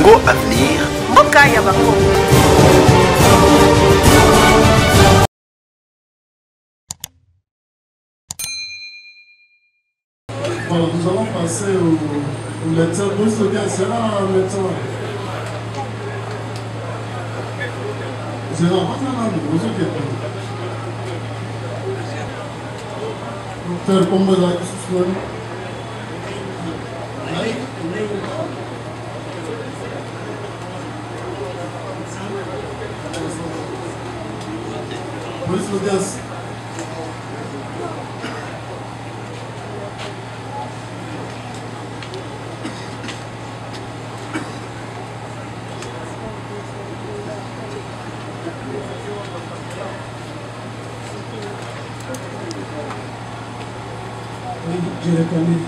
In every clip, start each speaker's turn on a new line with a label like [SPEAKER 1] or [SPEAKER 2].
[SPEAKER 1] Congo Avenir.
[SPEAKER 2] Mokaya Bango.
[SPEAKER 3] Voilà, nous allons passer au lecteur. Nous bien, c'est là un lecteur. C'est là, vous inquiétez pas. Docteur, comment vous avez souffert? Police audience.
[SPEAKER 4] Je reconnais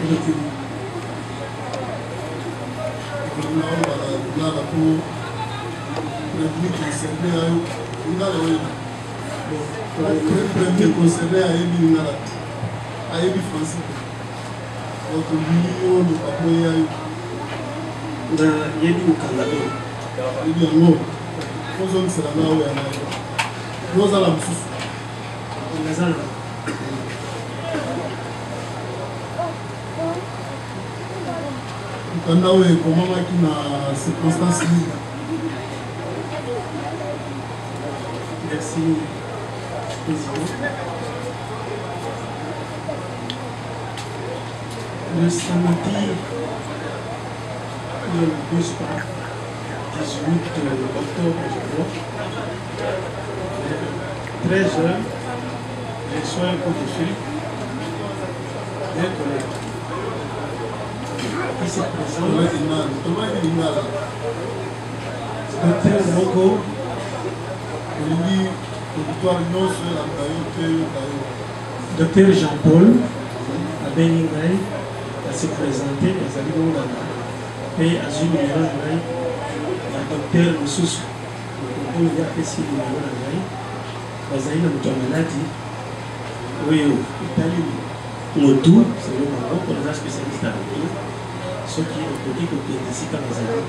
[SPEAKER 4] le document.
[SPEAKER 3] Là, pour prévenir concerné à eux. Prévenir concerné à eux, à eux français. Donc, nous, nous avons eu.
[SPEAKER 4] Il y a du Canada.
[SPEAKER 3] Il y a un mot. Nous sommes là où il y a un. Nous allons nous. Comment qui n'a circonstance libre.
[SPEAKER 4] Merci, Président. Le samedi, le 12 18 octobre, je crois, 13h, j'ai reçu un coup de fil d'un collègue qui se présente. Docteur Logo, Docteur Jean-Paul, à Beningaï, a se présenté, les amis de la paix à Zulu, le docteur Moussous, le concours de la PCI de la Bazaï, le maladie, oui, Italie, Motou, c'est le Maroc, on a spécialiste à l'Italie. Ce qui est le petit côté d'ici quand les amis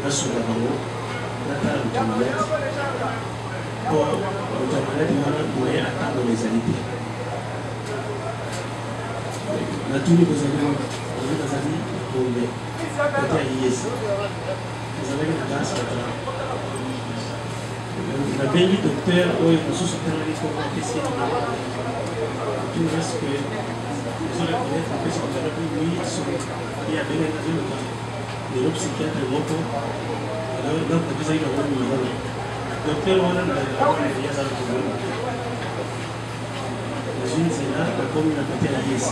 [SPEAKER 4] à Soulabango, la table de Tomalette, pour le Tomalette, on a moyen à attendre les alités. La tournée des amis, on a des amis pour les côtés à IS. Les amis de grâce, la béni docteur, oui, nous sommes sur le pour essayer de tout reste que vous allez connaître un peu ce que vous avez vu, il y avait des neuropsychiatres et moto. Alors, donc, vous avez le numéro. Docteur, on a le numéro. Une, c'est là, comme il a pété la IS.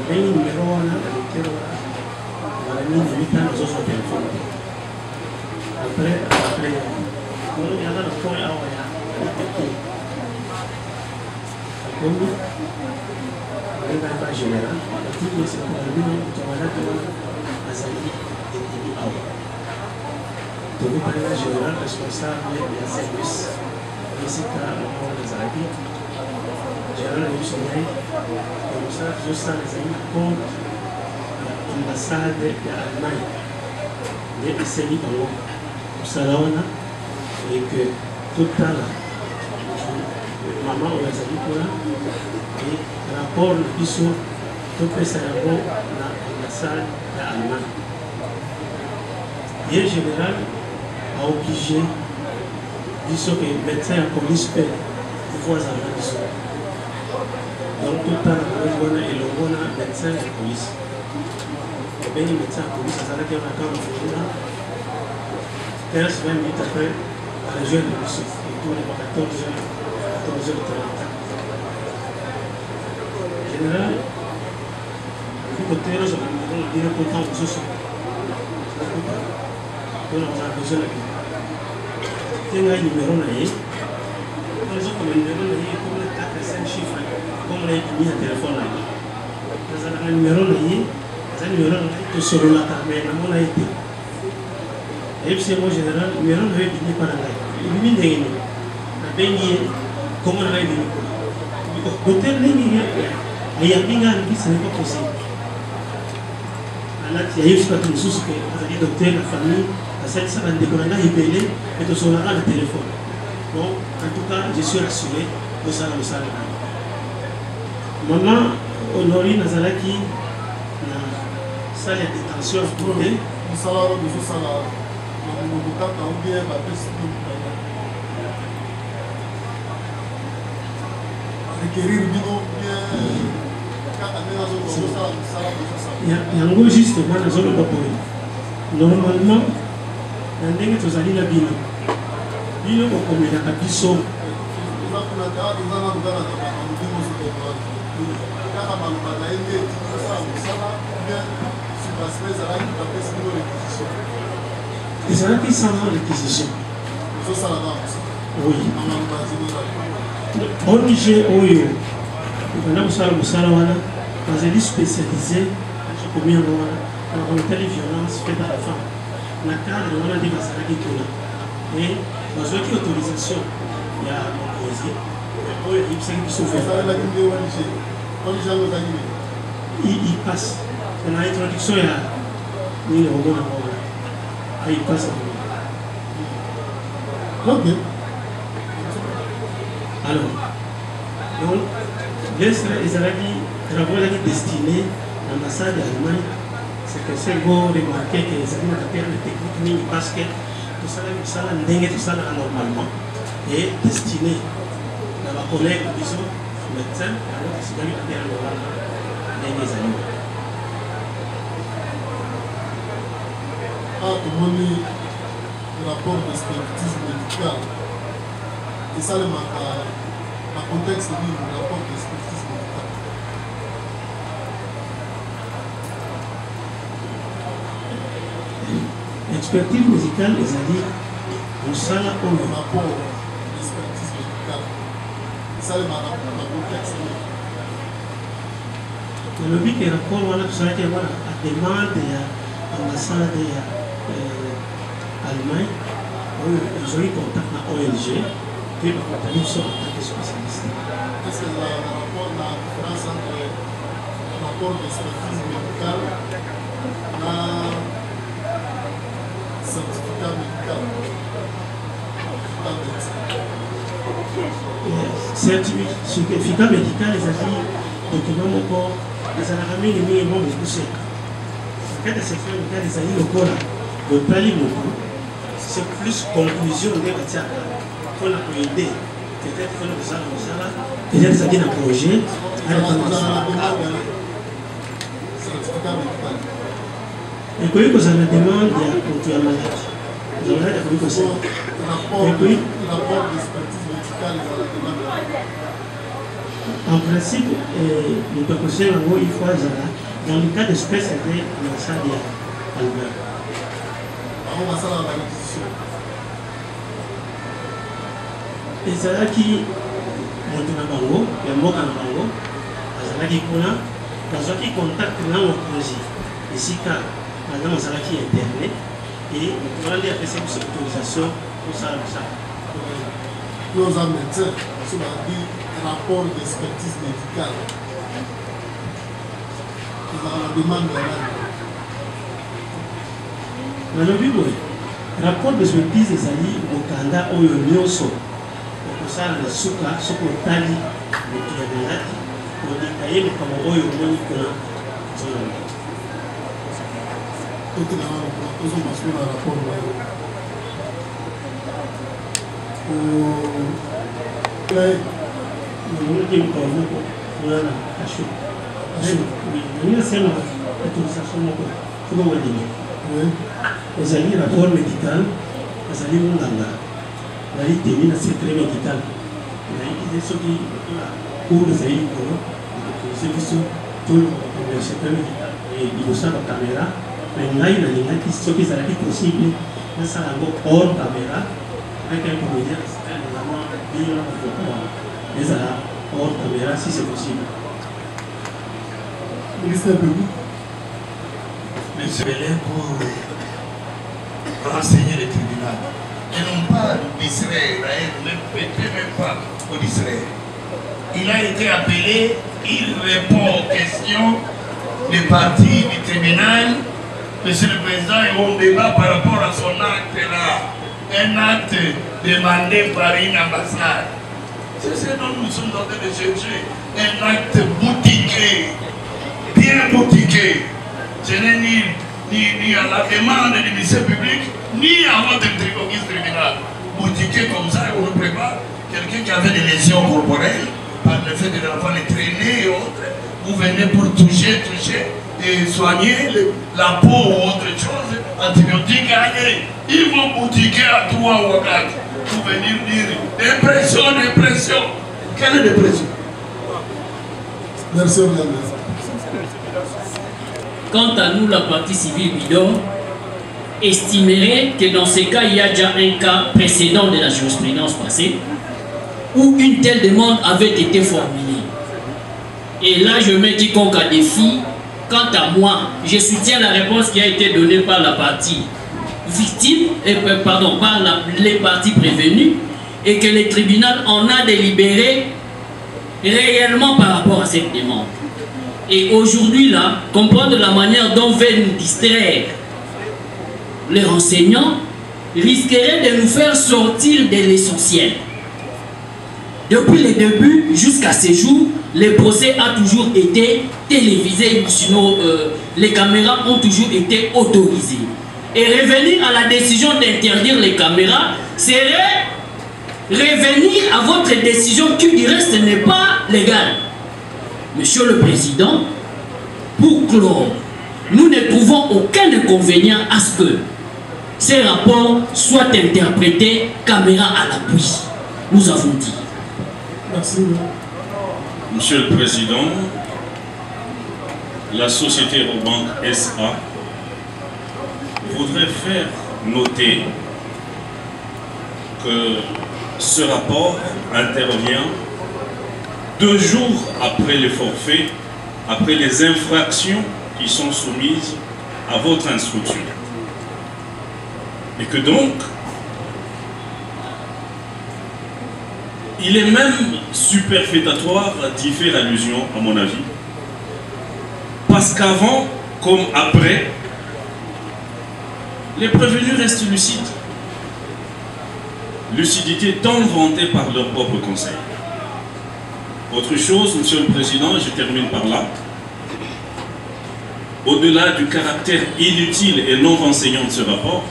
[SPEAKER 4] Le numéro, on a le docteur, on a mis 8 ans dans son téléphone. Après, il y a le point à comme le débat général, tout le monde a sali et awa. Donc, le débat général responsable des services, ici, à l'Azadi, général de Luxembourg, comme ça, je sens les amis contre l'ambassade d'Allemagne. Les essais par Salawana et que tout à l'heure, maman ou les amis pour là, et rapport le biseau, tout peut s'arrêter dans l'ambassade d'Allemagne. Et en général, a obligé, biseau que les médecins en police peut pouvoir avoir biseau. Donc tout à l'heure, on a et on a médecin de police. Et bien les médecins de police, ça s'arrête dans la camp de 15-20 minutes après, à la région de Moussou, et tout les 14h30. En général, le côté, je vais dire pour quand vous êtes on a besoin de lui. Il y a un numéro, par exemple, le numéro, comme les 4 et 5 chiffres, comme les mis à téléphone. Il y a un numéro, qui se relate, mais il a été. Et puis, en général, le numéro est venu par là. Il est venu comment on a venu. L'hôtel n'est pas il y a bien ce n'est pas possible. il y a eu ce que nous sommes que docteur, la famille, ça va décoller, il paye, et tout ça, on a le téléphone. Donc, en tout cas, je suis rassuré de ça, de ça. Maman, Honorine Nazalaki, la salle de détention à côté.
[SPEAKER 3] Le salaire de ce salaire, le cas quand on vient, requérir
[SPEAKER 4] yango justement na zone boboy normalement na ndenge tozali na bino bino okomelaka biso ezalaki sans réquisition oui ONG oyo ekanda kosala mosala wana bazali spécialisé combien on appelle les violences faites à la femme. La cadre, on a dit que ça a été là. Et dans une autorisation, il y a un projet. Il passe. Dans l'introduction, il y a une roman à il passe. Ok. Alors, donc, les travaux destinés à l'ambassade d'Allemagne, c'est que c'est beau remarquer que les amis ont appris les techniques parce que tout ça, normalement est destiné à ma collègue, disons, médecin, alors que c'est dans le terrain des animaux.
[SPEAKER 3] Tout le monde le rapport d'expertise médicale. Et ça, le contexte du rapport d'expertise médicale.
[SPEAKER 4] L'expertise musicale, les amis, on sait là où
[SPEAKER 3] le rapport d'expertise médicale. Et ça, le contexte.
[SPEAKER 4] Le but est rapport, voilà, tout ça, qui est la demande de l'ambassade d'Allemagne, ils ont eu contact avec l'ONG, puis ils ont contacté sur en tant que spécialiste.
[SPEAKER 3] Qu'est-ce que le rapport, la différence entre le rapport d'expertise médicale et le certificat médical?
[SPEAKER 4] Certificat médical, les avis, documents encore, les alarmés, les minimums de poussés. En cas de certificat médical, les avis, le corps, le pali, c'est plus conclusion des matières qu'on a pu aider. Peut-être que nous allons ça, peut-être ça vient un projet,
[SPEAKER 3] certificat médical.
[SPEAKER 4] Et puis, vous avez la demande de la maladie. Vous avez la demande de
[SPEAKER 3] rapport d'expertise médicale et la demande.
[SPEAKER 4] En principe, le précaution, il faut dans le cas d'espèce, c'était l'ambassade d'Allemagne.
[SPEAKER 3] On va ça dans la réquisition.
[SPEAKER 4] Et c'est là qui monte dans le bango, il y a un mot dans le bango, c'est là qui contacte là au projet. Ici, quand madame c'est là qui est internée, et on va aller faire cette autorisation pour ça.
[SPEAKER 3] Nous avons médecin, on a dit rapport d'expertise médicale. Nous avons la demande de l'année.
[SPEAKER 4] Le rapport d'expertise des alliés au Canada ou au Nyonso, pour ça, le souka, ce qu'on t'a dit, le Kiamelati, pour décailler le Cameroun au Monicola.
[SPEAKER 3] Tout est dans le rapport.
[SPEAKER 4] Les alliés rapport médical, les alliés munganga, les alliés terminent secret médical. Les alliés ceux qui courent les alliés ceux qui sont tout le secret médical. Et ils ont ça la caméra, mais là il y a ceux qui sont possible, mais ça a hors caméra, avec un comédien, c'est vraiment bien les hors caméra si c'est possible.
[SPEAKER 3] Ministère public.
[SPEAKER 1] Mais c'est pour renseigner le tribunal. Et non pas d'Israël, peut-être même pas au d'Israël. Il a été appelé, il répond aux questions des parties du tribunal Monsieur le Président, et on débat par rapport à son acte-là. Un acte demandé par une ambassade. C'est ce dont nous sommes en train de chercher. Un acte boutiqué, bien boutiqué. Ce n'est ni à la demande du ministère public, ni à votre tribunal. Boutiqué comme ça, on nous prépare. Quelqu'un qui avait des lésions corporelles, par le fait de l'enfant les traîner et autres, vous venez pour toucher et soigner la peau ou autre chose, antibiotiques, allez, ils vont boutiquer à 3 ou à 4 pour venir dire dépression. Quelle est dépression?
[SPEAKER 3] Merci, madame.
[SPEAKER 2] Quant à nous, la partie civile Bidor estimerait que dans ces cas, il y a déjà un cas précédent de la jurisprudence passée où une telle demande avait été formulée. Et là, je mets quiconque à défi. Quant à moi, je soutiens la réponse qui a été donnée par la partie victime, par les parties prévenues, et que le tribunal en a délibéré réellement par rapport à cette demande. Et aujourd'hui, là, comprendre la manière dont veulent nous distraire les renseignants risquerait de nous faire sortir de l'essentiel. Depuis le début jusqu'à ce jour, le procès a toujours été télévisé, sinon les caméras ont toujours été autorisées. Et revenir à la décision d'interdire les caméras serait revenir à votre décision qui du reste n'est pas légale. Monsieur le Président, pour clore, nous ne trouvons aucun inconvénient à ce que ces rapports soient interprétés caméra à l'appui. Nous avons dit.
[SPEAKER 3] Merci.
[SPEAKER 5] Monsieur le Président, la société Robank SA voudrait faire noter que ce rapport intervient 2 jours après les forfaits, après les infractions qui sont soumises à votre instruction. Et que donc, il est même superfétatoire d'y faire allusion, à mon avis, parce qu'avant, comme après, les prévenus restent lucides. Lucidité tant vantée par leur propre conseil. Autre chose, Monsieur le Président, je termine par là, au-delà du caractère inutile et non renseignant de ce rapport,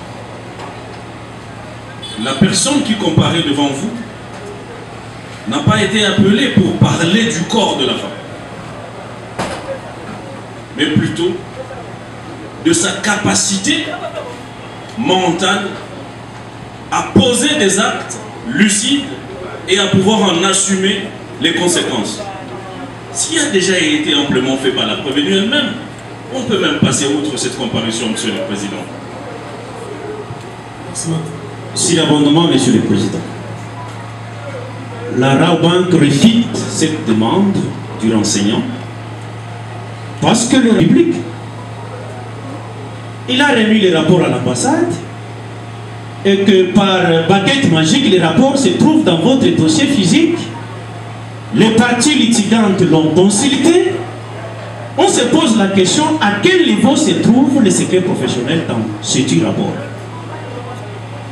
[SPEAKER 5] la personne qui comparaît devant vous n'a pas été appelée pour parler du corps de la femme, mais plutôt de sa capacité mentale à poser des actes lucides et à pouvoir en assumer les conséquences. S'il a déjà été amplement fait par la prévenue elle-même, on peut même passer outre cette comparution, Monsieur le Président.
[SPEAKER 6] Si l'amendement, Monsieur le Président, la Raobank refute cette demande du renseignant parce que le République, il a remis les rapports à l'ambassade et que par baguette magique, les rapports se trouvent dans votre dossier physique. Les parties litigantes l'ont consulté. On se pose la question à quel niveau se trouve le secret professionnel dans ce rapport.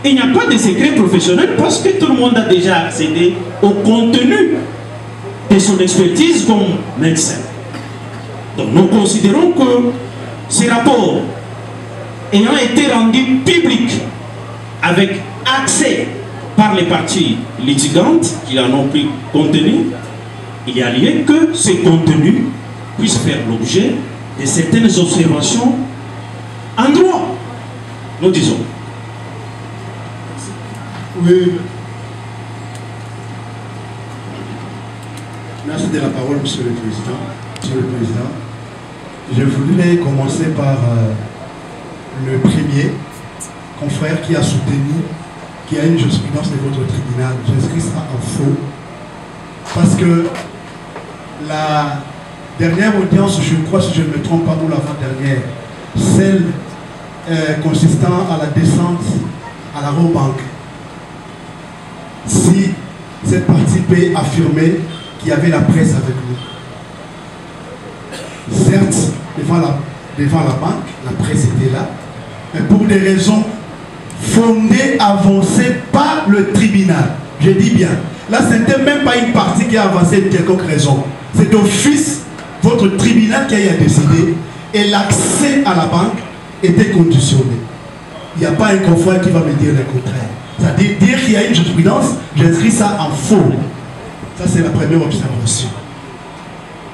[SPEAKER 6] Il n'y a pas de secret professionnel parce que tout le monde a déjà accédé au contenu de son expertise comme médecin. Donc nous considérons que ces rapports ayant été rendus publics avec accès par les parties litigantes qui en ont pris contenu, il y a lieu que ces contenus puissent faire l'objet de certaines observations en droit, nous disons.
[SPEAKER 3] Oui.
[SPEAKER 7] Merci de la parole, Monsieur le Président. Monsieur le Président, je voulais commencer par le premier confrère qui a soutenu qu'il y a une jurisprudence de votre tribunal. J'inscris ça en faux parce que la dernière audience, je crois, si je ne me trompe pas, ou l'avant-dernière, celle consistant à la descente à la Raobank, si cette partie peut affirmer qu'il y avait la presse avec nous. Certes, devant devant la banque, la presse était là, mais pour des raisons fondées, avancées par le tribunal. Je dis bien, là ce n'était même pas une partie qui a avancé de quelconque raison. C'est d'office votre tribunal qui a décidé et l'accès à la banque était conditionné. Il n'y a pas un confrère qui va me dire le contraire. C'est-à-dire dire qu'il y a une jurisprudence, j'inscris ça en faux. Ça c'est la première observation.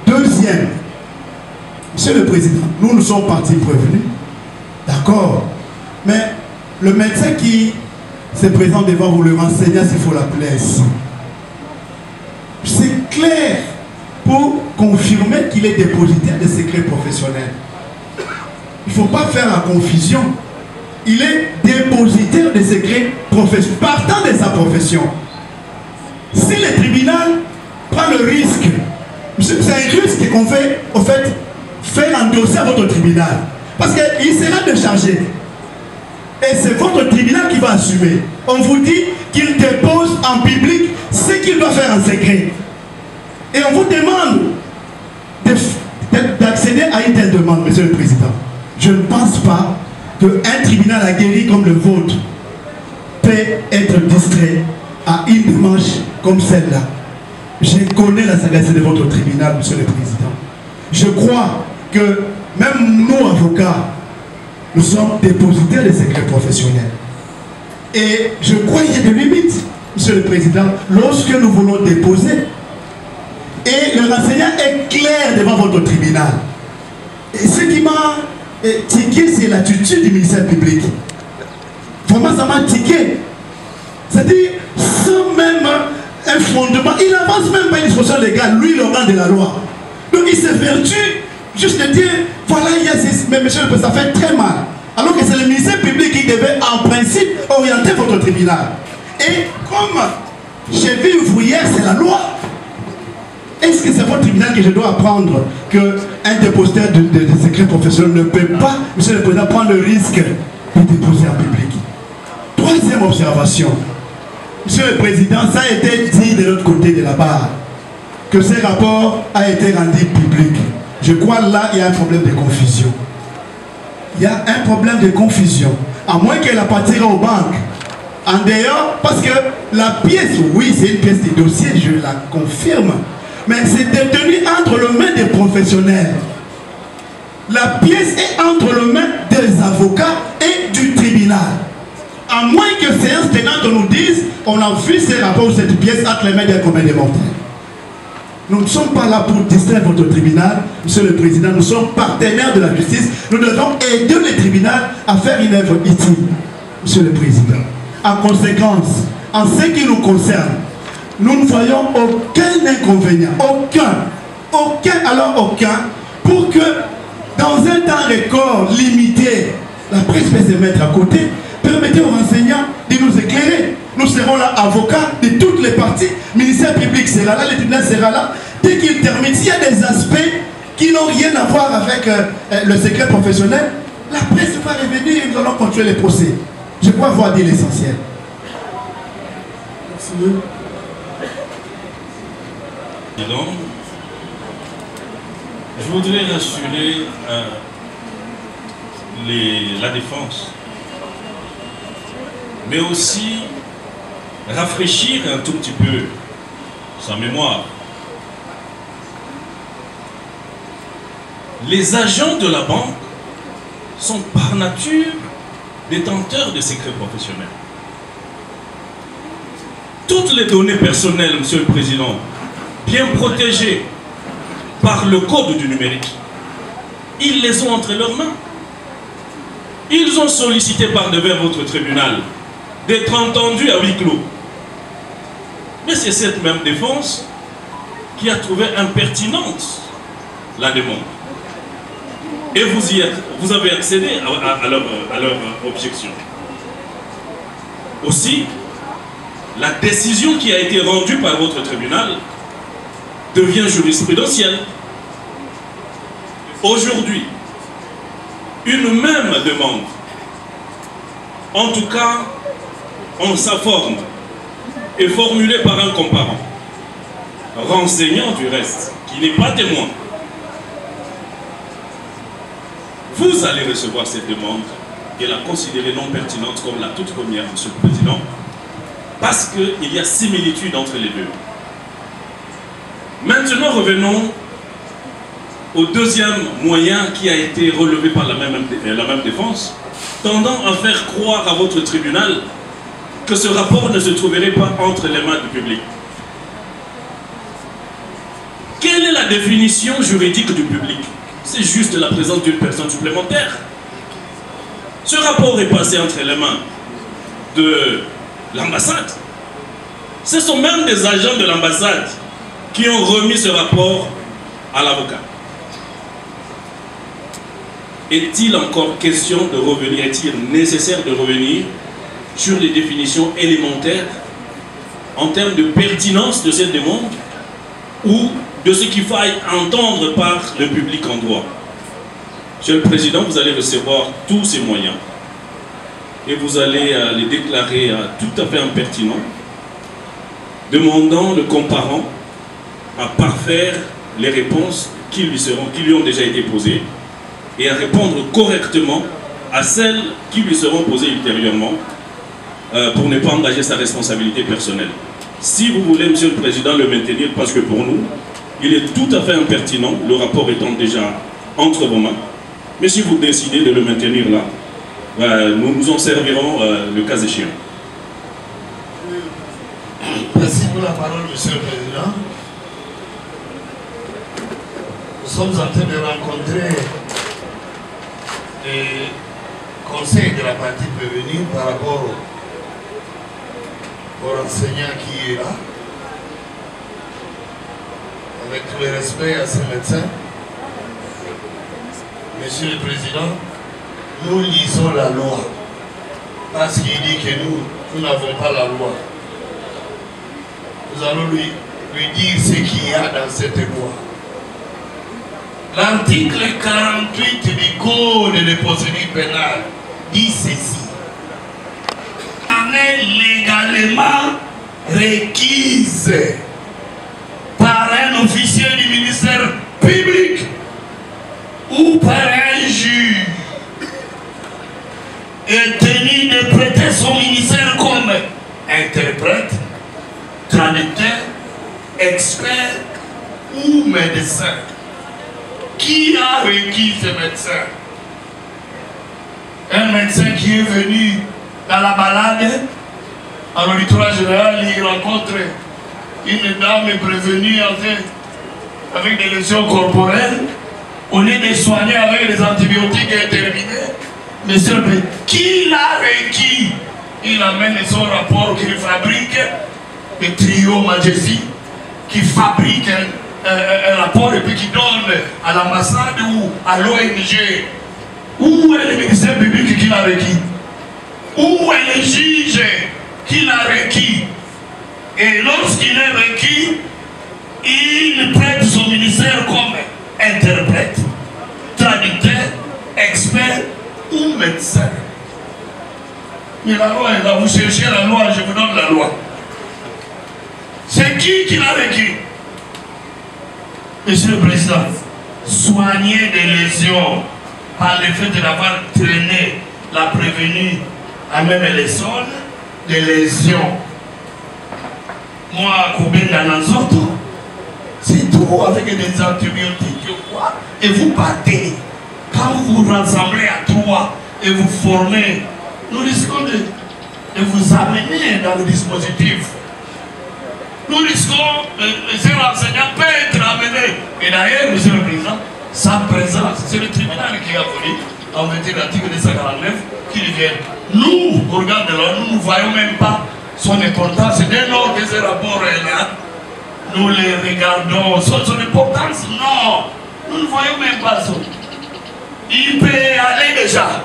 [SPEAKER 7] Deuxième, Monsieur le Président, nous sommes partis prévenus, d'accord, mais le médecin qui se présente devant vous, le renseignant s'il faut l'appeler ainsi, c'est clair pour confirmer qu'il est dépositaire de secrets professionnels. Il ne faut pas faire la confusion. Il est dépositaire de secrets professionnels, partant de sa profession. Si le tribunal prend le risque, c'est un risque qu'on fait, au fait, faire endosser à votre tribunal. Parce qu'il sera déchargé. Et c'est votre tribunal qui va assumer. On vous dit qu'il dépose en public ce qu'il doit faire en secret. Et on vous demande d'accéder à une telle demande, Monsieur le Président. Je ne pense pas qu'un tribunal aguerri comme le vôtre peut être distrait à une démarche comme celle-là. Je connais la sagacité de votre tribunal, Monsieur le Président. Je crois que même nous, avocats, nous sommes dépositaires des secrets professionnels. Et je crois qu'il y a des limites, Monsieur le Président, lorsque nous voulons déposer. Et le renseignant est clair devant votre tribunal. Et ce qui m'a tiqué, c'est l'attitude du ministère public. Vraiment, ça m'a tiqué. C'est-à-dire, sans même un fondement, il n'avance même pas une disposition légale, lui, le rang de la loi. Donc, il se vertue juste de dire, voilà, il y a ces... Mais monsieur le président, ça fait très mal. Alors que c'est le ministère public qui devait, en principe, orienter votre tribunal. Et comme j'ai vu ouvrière, c'est la loi. Est-ce que c'est votre tribunal que je dois apprendre qu'un dépositaire de secrets professionnels ne peut pas, monsieur le président, prendre le risque de déposer en public? Troisième observation. Monsieur le président, ça a été dit de l'autre côté de la barre, que ce rapport a été rendu public. Je crois là, il y a un problème de confusion. Il y a un problème de confusion. À moins qu'elle appartienne aux banques. En dehors, parce que la pièce, oui, c'est une pièce de dossier, je la confirme. Mais c'est détenu entre les mains des professionnels. La pièce est entre les mains des avocats et du tribunal. À moins que séance tenante nous dise, on a vu ces rapports, cette pièce entre les mains des communs des mortels. Nous ne sommes pas là pour distraire votre tribunal, Monsieur le Président. Nous sommes partenaires de la justice. Nous devons aider le tribunal à faire une œuvre utile, Monsieur le Président. En conséquence, en ce qui nous concerne, nous ne voyons aucun inconvénient, aucun, pour que dans un temps record limité, la presse peut se mettre à côté. Permettez aux enseignants de nous éclairer. Nous serons là, avocats de toutes les parties. Le ministère public sera là, le tribunal sera là. Dès qu'il termine, s'il y a des aspects qui n'ont rien à voir avec le secret professionnel, la presse va revenir et nous allons continuer les procès. Je crois avoir dit l'essentiel.
[SPEAKER 3] Merci.
[SPEAKER 5] Je voudrais rassurer la défense, mais aussi rafraîchir un tout petit peu sa mémoire. Les agents de la banque sont par nature détenteurs de secrets professionnels. Toutes les données personnelles, Monsieur le Président, bien protégées par le code du numérique, ils les ont entre leurs mains. Ils ont sollicité par devers votre tribunal d'être entendus à huis clos. Mais c'est cette même défense qui a trouvé impertinente la demande. Et vous avez accédé à leur objection. Aussi, la décision qui a été rendue par votre tribunal devient jurisprudentielle. Aujourd'hui, une même demande, en tout cas en sa forme, est formulée par un comparant, renseignant du reste, qui n'est pas témoin, vous allez recevoir cette demande et la considérer non pertinente comme la toute première, Monsieur le Président, parce qu'il y a similitude entre les deux. Maintenant, revenons au deuxième moyen qui a été relevé par la même défense, tendant à faire croire à votre tribunal que ce rapport ne se trouverait pas entre les mains du public. Quelle est la définition juridique du public? C'est juste la présence d'une personne supplémentaire. Ce rapport est passé entre les mains de l'ambassade. Ce sont même des agents de l'ambassade qui ont remis ce rapport à l'avocat. Est-il encore question de revenir, est-il nécessaire de revenir sur les définitions élémentaires en termes de pertinence de cette demande ou de ce qu'il faille entendre par le public en droit? Monsieur le Président, vous allez recevoir tous ces moyens et vous allez les déclarer tout à fait impertinents, demandant le comparant à parfaire les réponses qui lui ont déjà été posées et à répondre correctement à celles qui lui seront posées ultérieurement pour ne pas engager sa responsabilité personnelle. Si vous voulez, Monsieur le Président, le maintenir, parce que pour nous, il est tout à fait impertinent, le rapport étant déjà entre vos mains, mais si vous décidez de le maintenir là, nous nous en servirons le cas échéant.
[SPEAKER 1] Merci pour la parole, Monsieur le Président. Nous sommes en train de rencontrer les conseils de la partie prévenue par rapport au enseignant qui est là. Avec tout le respect à ces médecins, Monsieur le Président, nous lisons la loi parce qu'il dit que nous n'avons pas la loi. Nous allons lui dire ce qu'il y a dans cette loi. L'article 48 du Code de procédure pénale dit ceci. En est légalement requise par un officier du ministère public ou par un juge est tenu de prêter son ministère comme interprète, traducteur, expert ou médecin. Qui a requis ce médecin? Un médecin qui est venu dans la balade, à l'auditoire général, il rencontre une dame prévenue avec des lésions corporelles. Au lieu de soigner avec des antibiotiques interminés, Monsieur le Président, qui l'a requis? Il amène son rapport qu'il fabrique, le trio Majesty, qui fabrique un rapport et puis qui donne à l'ambassade ou à l'ONG. Où est le ministère public qui l'a requis? Où est le juge qui l'a requis? Et lorsqu'il est requis, il prête son ministère comme interprète, traducteur, expert ou médecin. Mais la loi est là, vous cherchez la loi, je vous donne la loi. C'est qui l'a requis? Monsieur le Président, soigner des lésions par le fait d'avoir traîné la prévenue à même les sols, des lésions. Moi, combien d'anazoto, c'est tout avec des antibiotiques, quoi. Et vous partez. Quand vous vous rassemblez à trois et vous formez, nous risquons de vous amener dans le dispositif. Nous risquons, ces enseignants peuvent être amenés. Et d'ailleurs, Monsieur le Président, sa présence, c'est le tribunal qui a voulu, en vertu de l'article 249, qu'il vienne. Nous, au regard de l'ordre, nous ne voyons même pas son importance. Dès lors que ce rapport est là, nous les regardons. Son importance, non. Nous ne voyons même pas ça. Il peut aller déjà.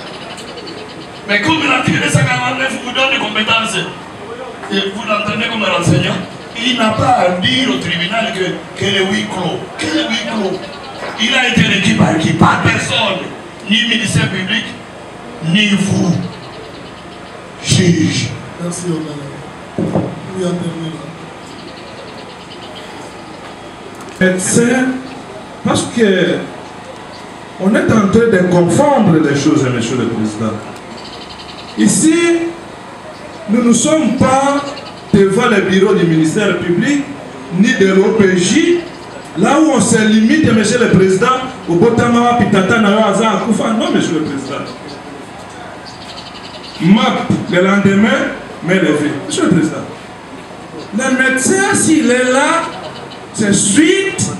[SPEAKER 1] Mais comme l'article 249 vous donne des compétences, et vous l'entendez comme un enseignant, il n'a pas à dire au tribunal que le huis clos. Quel huis clos? Il a été requis par qui? Par personne. Ni ministère public, ni vous, juge.
[SPEAKER 3] Merci, Honorable. Oui, intervenir.
[SPEAKER 8] Médecin, parce que On est en train de confondre les choses, Monsieur le Président. Ici, nous ne sommes pas devant le bureau du ministère public, ni de l'OPJ, là où on se limite, Monsieur le Président, au Botama, Pitata, Nawaza, Akoufa. Non, Monsieur le Président. MAP, le lendemain, m'est levé. Monsieur le Président, le médecin, s'il est là, c'est suite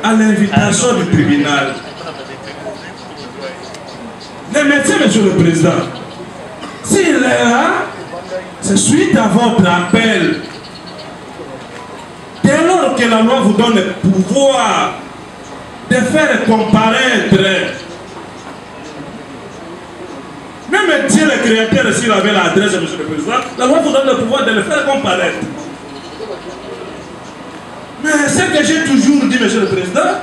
[SPEAKER 8] à l'invitation du tribunal. Le médecin, Monsieur le Président, s'il est là, c'est suite à votre appel. Dès lors que la loi vous donne le pouvoir de faire comparaître, même Dieu le Créateur, s'il avait l'adresse, Monsieur le Président, la loi vous donne le pouvoir de le faire comparaître. Mais ce que j'ai toujours dit, Monsieur le Président,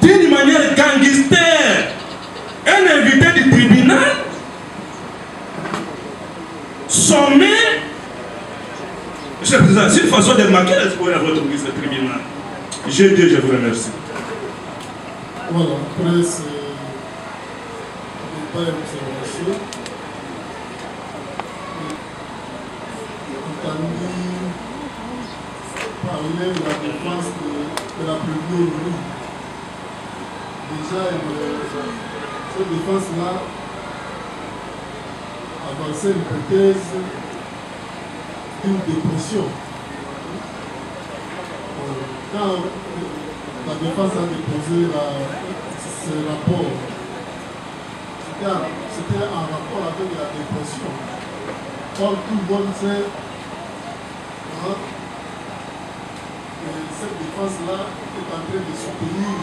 [SPEAKER 8] d'une manière gangster, un invité du tribunal, sommé, Monsieur le Président, c'est une façon de marquer l'espoir à votre ministre tribunal. J'ai dit, je vous remercie.
[SPEAKER 3] Voilà, après c'est pas une observation. On a parler de la défense de la première ligne. Déjà, cette défense-là avançait l'hypothèse d'une dépression. Quand la défense a déposé ce rapport, c'était en rapport avec la dépression. Or, tout le monde sait que cette défense-là est en train de soutenir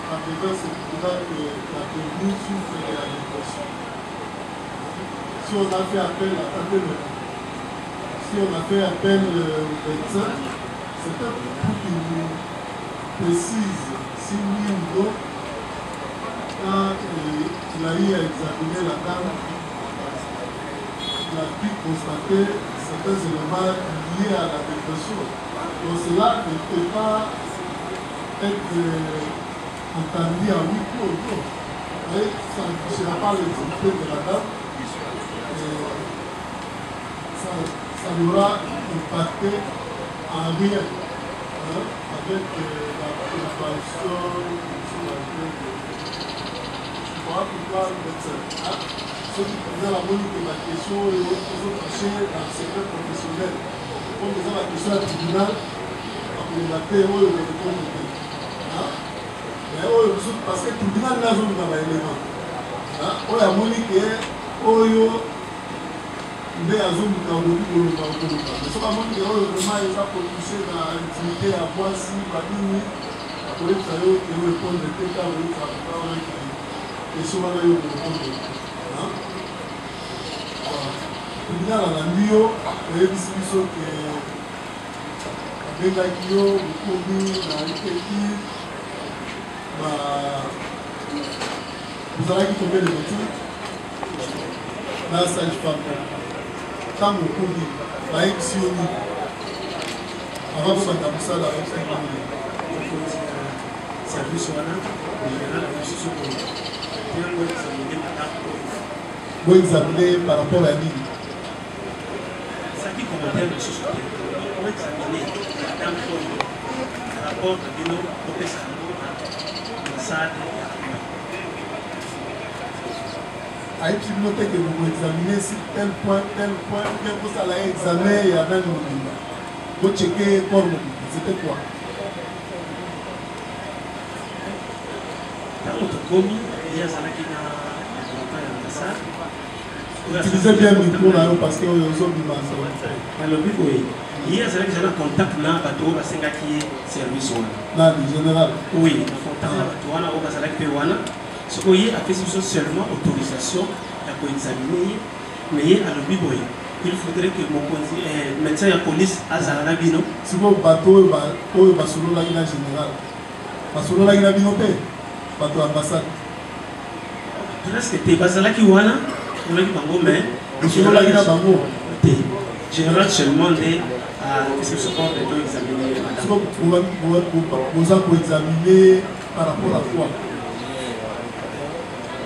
[SPEAKER 3] à travers ce tribunal que la commune souffre de la dépression. Si on a fait appel à si on a fait appel au médecin, c'était pour qu'il nous précise si oui ou non, quand il a eu à examiner la dame, il a pu constater certains éléments liés à la dépression. Donc cela ne peut pas être entendu à huis clos. Ça ne touchera pas l'activité de la dame. Ça devra impacter en rien avec l'apparition sur la vie. Voilà pourquoi le médecin. Ceux qui posent la bonne de la question et autres qui sont cachés dans le secret professionnel. Comme disant la question à tribunal, après la paix, on le répond. Mais parce que le tribunal n'a jamais dans l'élément. On a monique Oyo. Mais à zone de Kaoulou, mais ce qu'on a montré, vraiment, il a propulsé dans l'intimité à voir si Badini, après ça y est, il répond de tel cas, il va faire et souvent il répond. Le tribunal a l'ambio, et il dit que avec la Guillaume, le commis, la Rikeki, vous allez qui tomber le métier, la sage-femme. Tant au cours avec Sioni, avant de faire ça, la service vous examiner par rapport à l'île.
[SPEAKER 6] Ça dit commentaire de ce sujet. Vous examiner la dame par rapport à l'île,
[SPEAKER 3] Aïe, tu notais que vous examinez si tel point, bien que ça l'a examiné, il y avait un moment. Vous checkez quoi, c'était quoi?
[SPEAKER 6] Dans notre commis, il y a ça qui n'a pas
[SPEAKER 3] utilisez bien le micro là parce que les autres du matin.
[SPEAKER 6] Alors, oui. Il y a ça qui a un contact là, bateau, parce que qui est service.
[SPEAKER 3] Là, en général.
[SPEAKER 6] Oui, le contact là, bateau, on a ça qui est ce qu'il y a fait seulement autorisation pour examiner, mais il faudrait que mon médecin de police a la bino.
[SPEAKER 3] Si vous bateau, il va solo la général. Va solo la bino, bateau ambassade.
[SPEAKER 6] Presque tu vas là qui wana, on a dit bango mais
[SPEAKER 3] solo la bango.
[SPEAKER 6] Général seulement des qu'est-ce que ce qu'on peut examiner.
[SPEAKER 3] Si vous avez examiner par rapport à quoi?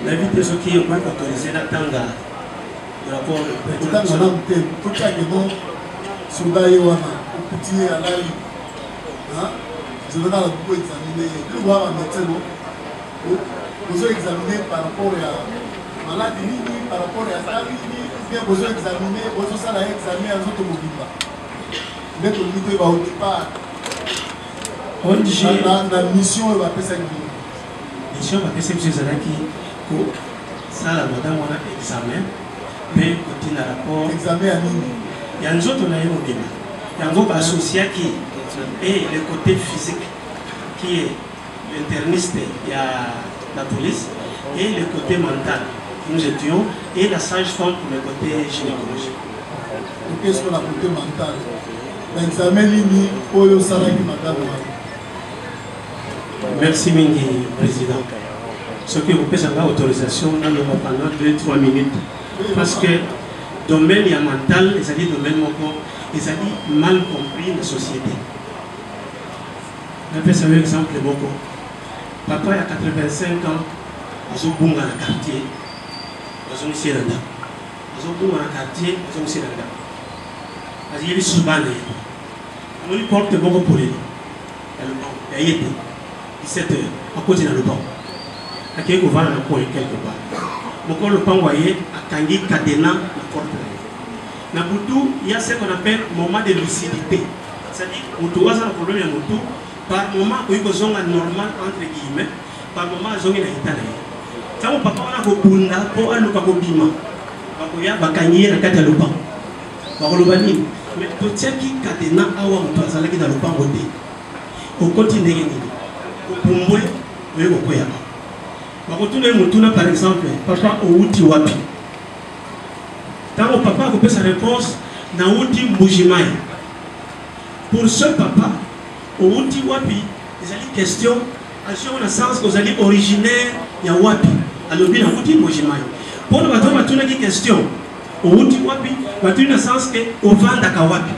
[SPEAKER 4] L'invité ce qui est autorisé d'attendre le rapport de
[SPEAKER 3] je vais dans la beaucoup examiner, je vais voir un médecin, vous examiner par rapport à maladie, par rapport à ça, bien vous examiner, vous ça la examiner à votre mouvement. Mais au niveau au départ, la mission va passer à la
[SPEAKER 4] mission va passer à la ça la madame on a examen, mais côté le rapport.
[SPEAKER 3] Examen à Nini.
[SPEAKER 4] Il y a un autre on a eu au début. Il y a un groupe associé qui et le côté physique qui est l'interniste, il y a la police et le côté mental nous étions et la sage-femme pour le côté gynécologique.
[SPEAKER 3] Qu'est-ce qu'on a côté mental? L'examen ligne pour le salaire qui madame.
[SPEAKER 4] Merci Mingi, Président. Ce qui vous peut avoir autorisation dans le pendant 2-3 minutes. Parce que le domaine il y a mental, les alliés domaine ils ont mal compris la société. Je vais un exemple beaucoup. Papa il a 85 ans, ils ont bon dans le quartier, ils ont ici là-dedans. Ils ont bon dans le quartier, ils ont ici là-dedans. Ils ont souvent on lui porte beaucoup pour lui. Il y a 17 heures, à côté dans le banc. Il y a un coin quelque part. Mon le pan voyé à Kangi Kadena, la porte. Dans Boutou, il y a ce qu'on appelle moment de lucidité. C'est-à-dire que Boutou a un problème à Boutou. Par moment, il y a besoin de normal entre guillemets. Par moment, il y a un état. Quand mon papa a un bunda pour aller au bima, il y a un kangi à la lupa. Mais tout ce qui est Kadena, il y a un peu de lupa. Au continent, au Pumbwe, il y a un peu de par exemple, papa au outil wapi. Quand mon papa a coupé sa réponse, na outil Mujimai. Pour ce papa, au outil wapi, ils ont des questions, on a sens que vous allez originaire, il y a wapi. Alors, bien, outil Mujimai. Pour le bateau, on a des questions. Au outil wapi, on a sens que au vent d'Akawapi.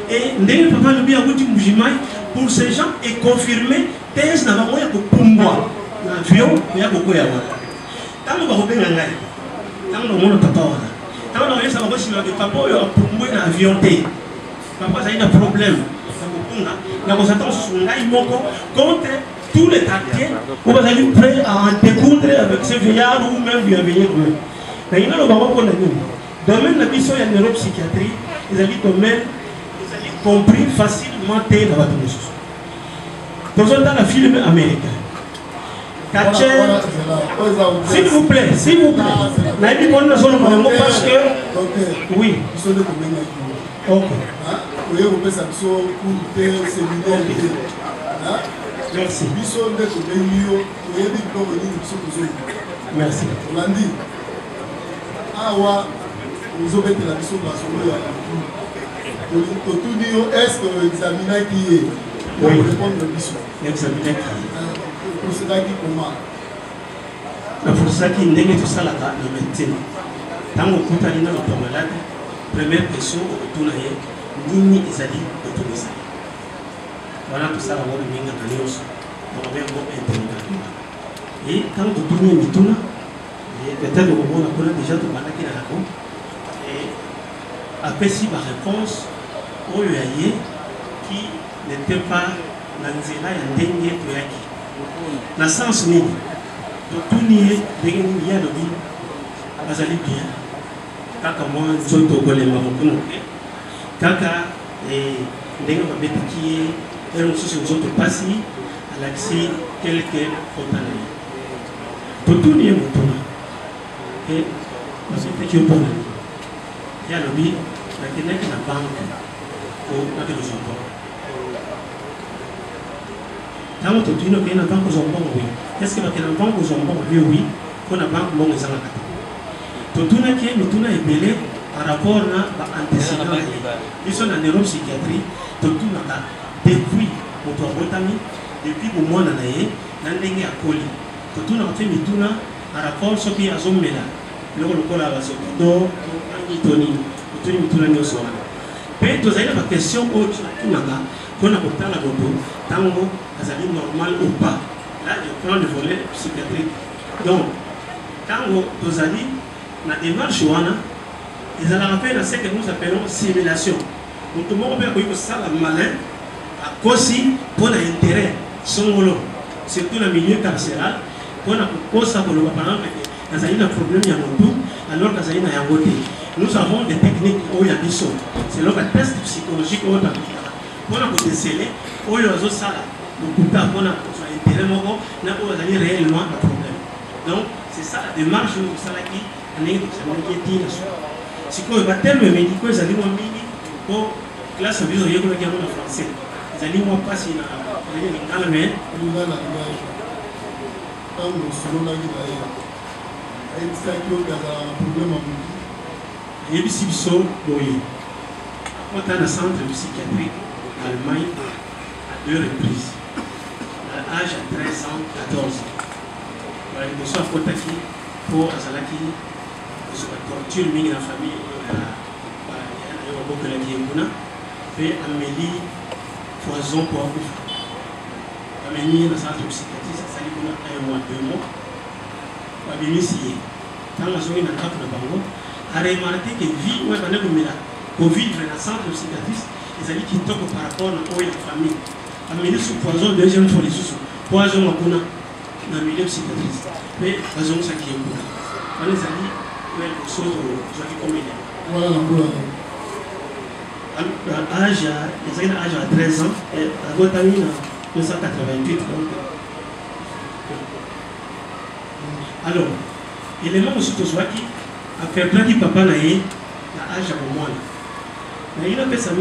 [SPEAKER 4] Et le papa le bien outil Mujimai, pour ces gens, est confirmé, thèse n'a pas de Pumbwa. L'avion, il y a beaucoup de choses. Quand on va au Béngangaï, quand on a papa, quand on a un papa, il y a un avion. Papa, il y a un problème. Nous attendons contre tous les quartiers où vous allez prêts à en découdre avec ce vieillard ou même lui venir. Mais il y a un domaine de la mission de la neuropsychiatrie, ils ont compris facilement dans votre mission. Dans un film américain. S'il vous plaît, s'il vous plaît. Parce que. Oui. Ok. Merci. Merci.
[SPEAKER 3] Est-ce que l'examination qui est pour répondre à mission?
[SPEAKER 4] L'examination
[SPEAKER 3] pour cela qui comment?
[SPEAKER 4] Pour ça qui n'est que ça la médecine. Tant qu'on compte à l'île de malade, première question au retour Nini Isali autorisé. Voilà tout ça, on va venir à Nios, on va bien voir interrogatoire. Et quand on tourne Mituna, peut-être au moment où on a déjà tout le monde qui l'a raconté, et après si ma réponse, au lieu qui n'était pas dans Zéla et Dengue Toyaki. Dans le sens où tout n'y est, il y a le bien, vous allez bien. Kaka moi, je suis au collège marocain. Kaka, les gens qui sont aux autres passés, à l'accès quelques photos. Tout n'y est mon tour. Et vous êtes qui est bon. Il y a le bien, il y a la banque pour la télévision. Quand on dit qu'il y a une banque aux jambons, oui. Est-ce qu'il y a une banque aux jambons? Oui. Qu'on a une banque aux jambons. Tout le monde est belé par rapport à l'antécédent. Ils sont en neuropsychiatrie. Tout le monde a depuis mon botami, depuis mon mois d'année, l'année à Koli. Tout le monde a fait mituna par rapport à ce qui est à Zombela. Le col à la Soto, Tony, tout le monde est sur la. Mais tu as une question autre, qu'on a obtenu la moto, tango, ça normal ou pas. Là, je prends le volet psychiatrique. Donc,
[SPEAKER 6] quand vous allez dans la démarche, ils allaient faire ce que nous appelons simulation. Donc tout le monde peut dire que ça, le malin, à cause pour l'intérêt, surtout dans le milieu carcéral, pour la cause pour le par exemple, quand il y a un problème, il y a un tout, alors qu'il y a un côté. Nous avons des techniques où il y a des choses. C'est le test psychologique où il y a pour la déceler, où il y a des choses. Donc, pour l'intérêt, il y a réellement un problème. Donc, c'est ça la démarche où ça qui est si vous avez terme médical, vous allez pour classe de vie en français. Vous allez passer dans la main. Il y a des solutions pour on a un centre de psychiatrie en Allemagne à 2 reprises. À l'âge de 13 ans, 14 ans. Il y a pour Azalaki, torture dans la famille, il y a beaucoup de gens qui ont Amélie Foison pour Akoufa. Amélie dans le centre de psychiatrie, ça s'est dit 1 mois, 2 mois. Il y a des gens dans la zone de Bango, a remarqué que vie où il y a pour vivre dans le centre de psychiatrie, ils allaient qui toquent par rapport à la famille. Amélie sous poison, deuxième fois les sous poison à Kuna dans le milieu psychiatrique. Mais poison ça qui est bon. On les a dit, quelque chose de comédien.
[SPEAKER 3] Voilà,
[SPEAKER 6] l'âge à 13 ans, et à Guatemala en 1988. Alors, l'élément aussi que je vois qui a fait plein de papa naïe, l'âge à moi. Mais il a fait sa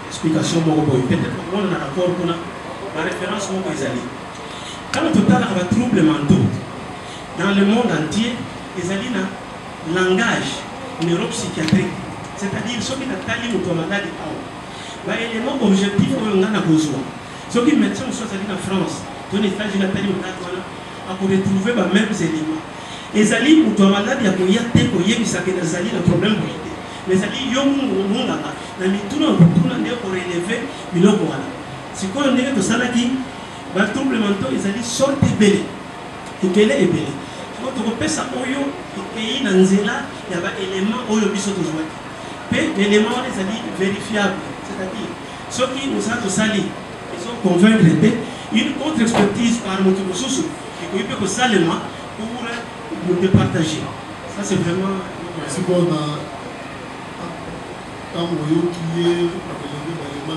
[SPEAKER 6] explication, peut-être que moi, on a rapport pour la référence au Israël. Quand on total a des troubles mentaux, dans le monde entier, ils ont un langage neuropsychiatrique. C'est-à-dire, ceux qui ont des maladies, l'élément objectif qu'on a besoin. Ceux qui médecins sont allés en France, dans les États-Unis, pour retrouver les mêmes éléments. Et les maladies, ils ont maladie, ils ont un problème. Mais les maladies, ils ont pour relever le logo. Si on dit que ça, les troubles mentaux, ils ont sorti belé. Et belé et belé. Quand on peut ça, il y a des éléments où il y a des éléments vérifiables. C'est-à-dire, ceux qui nous ont sali, ils sont convaincus une contre-expertise par notre ressource, et qu'on peut salement pour nous départager. Ça, c'est vraiment.
[SPEAKER 3] C'est bon, quand vous qui est
[SPEAKER 6] la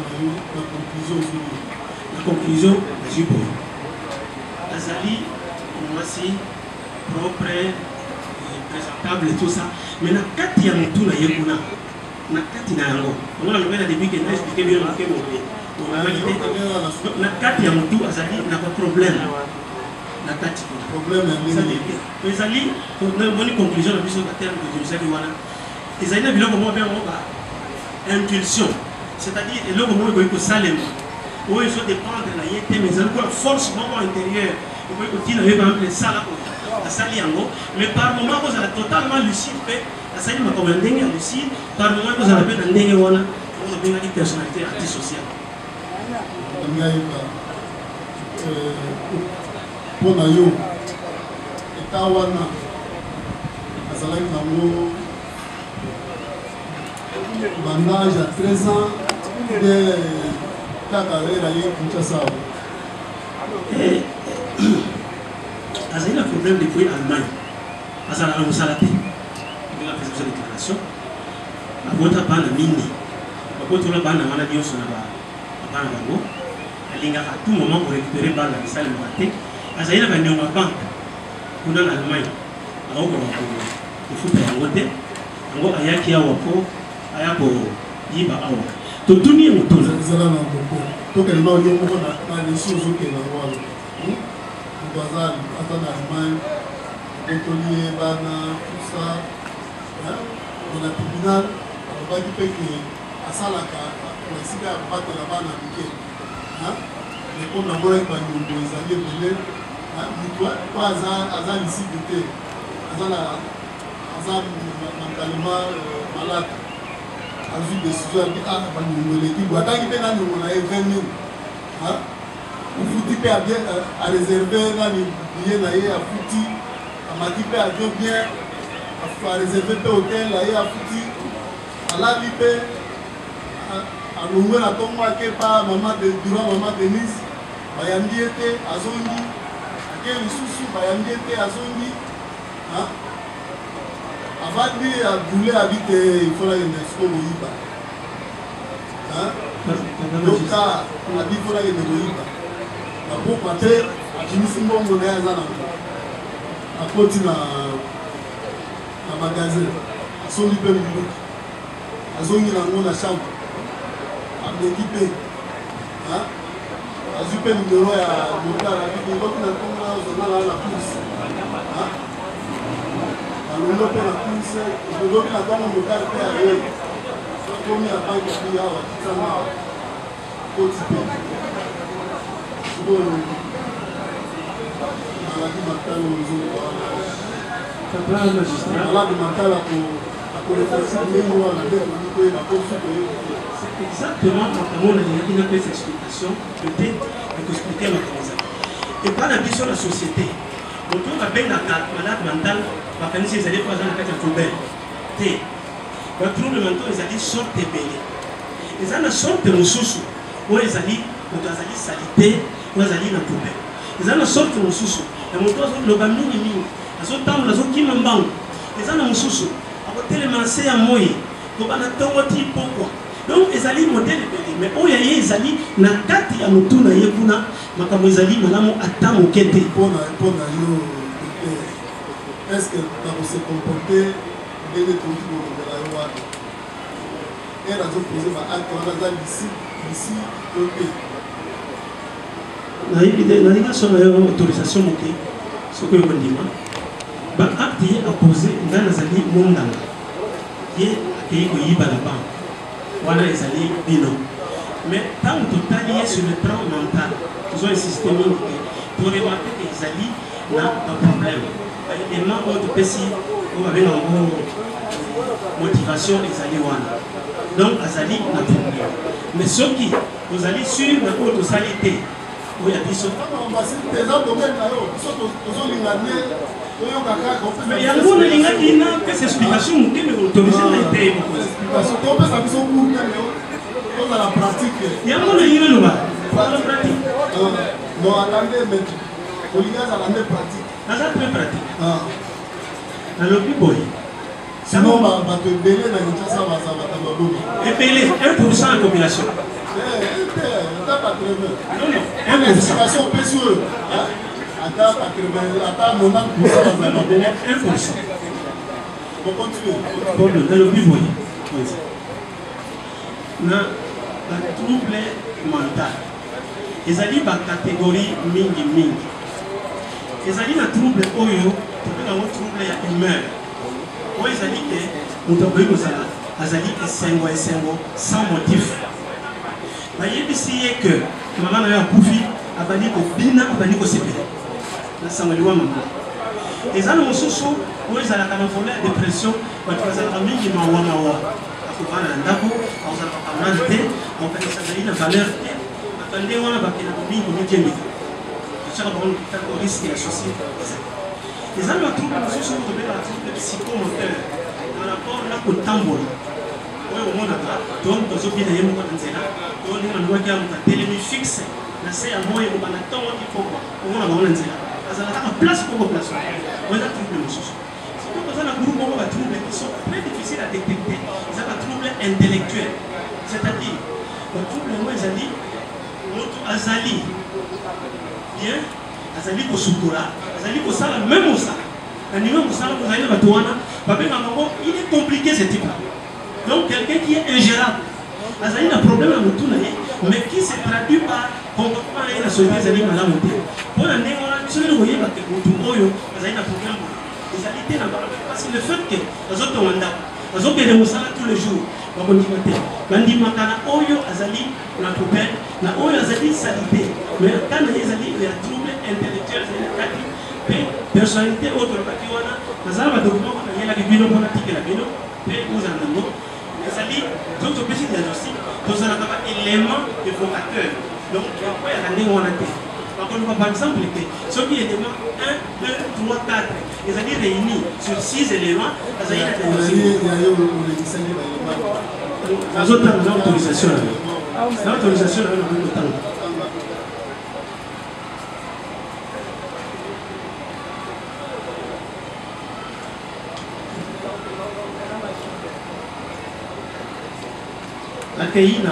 [SPEAKER 6] conclusion, c'est bon. Azali, moi aussi, propre, présentable et tout ça. Mais la carte, il y a tout là, il y a na kati na yango on a le même début que n'a expliqué bien le kémo on a validé na kati ya mutu azali na pas problème na kati
[SPEAKER 3] problème
[SPEAKER 6] ça dit mais ali na bonne conclusion na biso terme de Joseph wana ezali na biloko mo bien on ba impulsion c'est-à-dire et loko mo ko salema o il faut dépendre na yete mais ça ko force moment intérieur ko ko tina par exemple ça là la sali yango mais par moment vous êtes totalement lucide ça y est, ma commande est lucide. Par moment, vous avez un dingue on a une personnalité antisociale.
[SPEAKER 3] Pour Nayo, et Tawana, Azalak Namo, bandage à 13 ans, de Kakare, Raye, Kinshasa.
[SPEAKER 6] Azalak a un problème depuis l'Allemagne. Azalak a un salaté. La déclaration a votre bana mini a votre bana wana nyonso na bana bango alinga à tout moment pour récupérer bana misali maté azaina ba nyonga banque kuna na Allemagne a oko ko futa yango te ngo ayaki awa ko ayako yiba awa to tuni mutuna
[SPEAKER 3] zala na boko to ke no yo ko na les choses que na wala bazal atana Allemagne to lié bana tout ça dans la tribunal, on va dire que à ça la classique à battre la bas naviguer. Mais comme la voie est pas nous les alliés venir, pas hasard ici côté, hasard mentalement malade, à vue de sujet qui a pas nous l'équipe. Attends qu'il est là nous on a 20 000. On foutit à bien à réserver là les billets là à foutir. amati mpe avion bien areserve mpe hotel aye afuti alabi mpe alongwe na ntongo ake pa mama durant mama Denise bayambi ye te azongi ake lisusu bayambi ye te azongi avandi abule abi te ifolaki na siko koyiba yoka abi ifolaki na koyiba napokwa te akimisi mbongo na ye aza na akoti na magasin asongi mpe mobuki azongi nango na chambre ameki mpe azwi mpe numero ya motala abiki eloki na ntongo na ozonala na course alongo mpe na course eloki na ntongo motala mpe aye komi ya banke abi awa kitanga koti mpe sikoyo maladi matala ozongo malade mental
[SPEAKER 6] c'est exactement comment on a fait cette explication, peut-être expliquer à ma et par la vision de la société. Donc on a bien la malade mentale, on va faire des années pour aller à problème. Le trouble mental, ils allaient sortir bébé. Ils allaient sortir nos sous, où ils allaient salité, où ils allaient dans le problème. Ils allaient sortir nos sous. Le moteur, le bambou, azotambula azokima mbangu eza na mosusu akotelemase ya moi kobana ntongo ti pokwa donc ezali modele ebele mais oyo ye ezali na kati ya motu na ye kuna makambo ezali malamu ata moke te
[SPEAKER 3] mpona yo est ce que nakose comporte ndenge toki kolobela yo wana ere azopose baacte wana aza lisi to te
[SPEAKER 6] nalinga so na yo autorisation moke soki oyo kondima acte ye apposé nga nazali mondanga ye akei koyiba na banque wana ezali bino mais ntango totali ye sur le plan mental tozo insiste mingi te toremarke ke ezali na baproblème baélément oyo topesi oyo babenga yango motivation ezali wana donc azali na problème mais soki tozali sur na oyo tosali te oyo ya biso mais yango nalingaki na pesa explication moke me autorise na ete yango nalingi naloba la pratique naza très pratique nalobi boye
[SPEAKER 3] sinon bato ebele na kinshasa bazabata babomi
[SPEAKER 6] ebele 1% ya population
[SPEAKER 3] non explication opesi oyo ata 90% bazala babomi
[SPEAKER 6] 1%.
[SPEAKER 3] bokontinue
[SPEAKER 6] nalobi boye na batrouble mental ezali bacatégorie mingi ezali na trouble oyo tobengango trouble ya humeur oyo ezali te moto akoki kozala azali esengo sans motif bayebisi ye ke mama na yo akufi abandi kobina abandi kosepela na sangoli wa mama eza na mosusu oyo ezalaka na volet ya dépression bato bazalaka mingi mawa akobana na ndako akozalaka kamane te akokanisa azali na valeur te bato nde wana bakendaka mingi komijemika totiaka bango kitako risque ya société eza na batrouble mosusu oyo tobengaka trouble psychomoteur na rapport na kotambola oyo omonaka donc tozobina ye moko na nzela to ndenge nalobaki ya moto atelemi fixe na se ya moye kobana ntongo tipokwa omona bango na nzela azala kaka place poko place oyo eza trouble mosusu sikoyo toza na groupe moko batrouble qui sont très difficiles à détecter eza batrouble intellectuel c'est-à-dire batrouble yango ezali moto azali bien azali kosukola azali kosala même mosala na niveau mosala kozali na bato wana babengaka yango il est compliqué ce type là donc quelqu'un qui est ingérable azali na problème ya motu na ye mais qui se traduit par comportement na ye na société ezali malamu te mpo na ndenge wana biso nini koyeba ke motu oyo azali na problème ezali te na bango parce que le fait que azotonga ndako azokende mosala tous les jours bakondima te bandimaka na oyo azali na problème na oyo azali salite mais ata na ye ezali ya trouble intellectuel ezali na kati mpe personnalité oyo tolobaki wana nazala badocument wana nayelaki bino mpona tikela bino mpe ozala nango ezali donc topesi diagnostic tozalaka baélément évocateur donc okoyaka ndenge wana te
[SPEAKER 4] Par exemple, ceux qui éléments 1, 2, 3, 4, ils ont réunis sur 6 éléments, ils ont l'autorisation. L'autorisation, accueillir la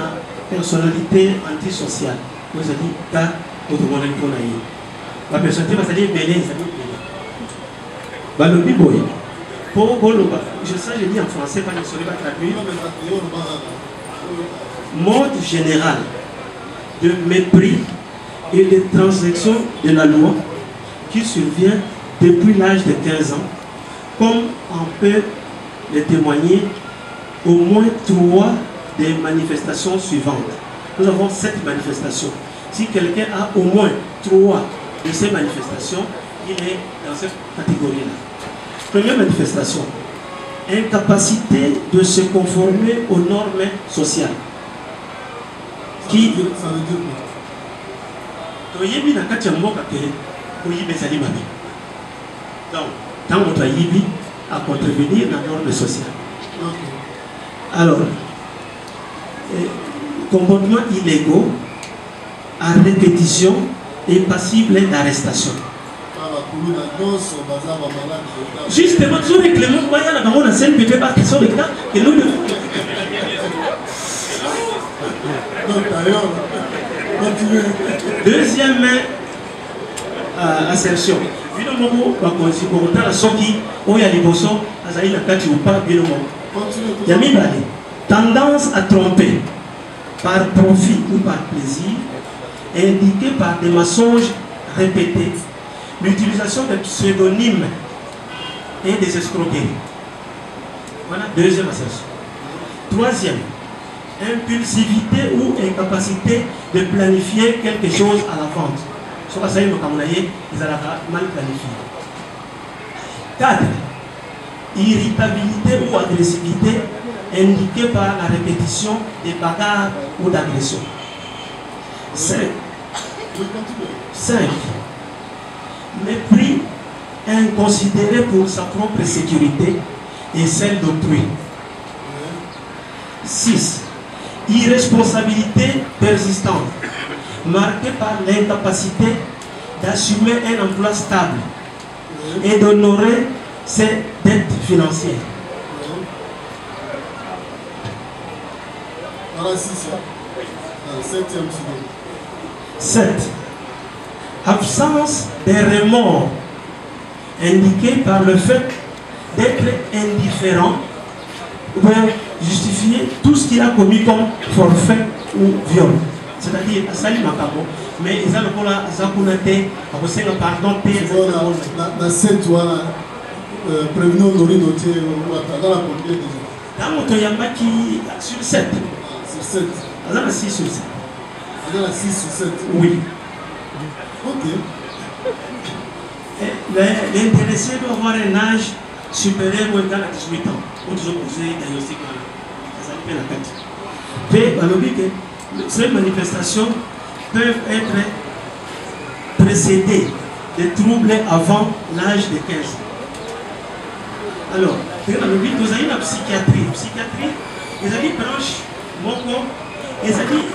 [SPEAKER 4] personnalité antisociale. Vous avez dit, ta, votre monnaie pour naïe. La personnalité va dire, belé, ça dit, belé. Je sais, je dis en français, pas ne pas traduire. Mode général de mépris et de transaction de la loi qui survient depuis l'âge de 15 ans, comme on peut le témoigner au moins 3 des manifestations suivantes. Nous avons 7 manifestations. Si quelqu'un a au moins 3 de ces manifestations, il est dans cette catégorie-là. Première manifestation, incapacité de se conformer aux normes sociales. Qui ça veut dire quoi? Donc, tant qu'on à contrevenir dans la norme sociale. Alors, comportements illégaux à répétition est passible d'arrestation. Justement, sur les cléments, il y a la scène qui fait partie sur le cas que nous devons. Deuxième assertion. Tendance à tromper par profit ou par plaisir, indiquée par des mensonges répétés, l'utilisation de pseudonymes et des escroqueries. Voilà, deuxième assertion. Troisième, impulsivité ou incapacité de planifier quelque chose à l'avance. Ce que ça y est, ils ont mal planifié. 4. Irritabilité ou agressivité indiquée par la répétition des bagarres ou d'agressions. 5. Mépris inconsidéré pour sa propre sécurité et celle d'autrui. 6. Irresponsabilité persistante, marquée par l'incapacité d'assumer un emploi stable et d'honorer ses dettes financières.
[SPEAKER 3] Voilà 6.
[SPEAKER 4] 7. Absence des remords, indiquée par le fait d'être indifférent ou justifier tout ce qu'il a commis comme forfait ou viol. C'est-à-dire, Sali Makabo, mais ils ont le la Zakunate, pardon,
[SPEAKER 3] dans 7, prévenons Nori Dotier, dans la combien déjà?
[SPEAKER 4] Dans mon Toyamaki, sur 7.
[SPEAKER 3] Sur 7.
[SPEAKER 4] Dans la 6 sur 7.
[SPEAKER 3] Dans la 6 sur 7.
[SPEAKER 4] Oui.
[SPEAKER 3] Ok.
[SPEAKER 4] L'intéressé doit avoir un âge supérieur ou égal à 18 ans. On doit poser un diagnostic. Ça s'appelle la carte. Puis, ces manifestations peuvent être précédées de troubles avant l'âge de 15 ans. Alors, nous avons la psychiatrie. Psychiatrie, ils ont dit proche, ils ont dit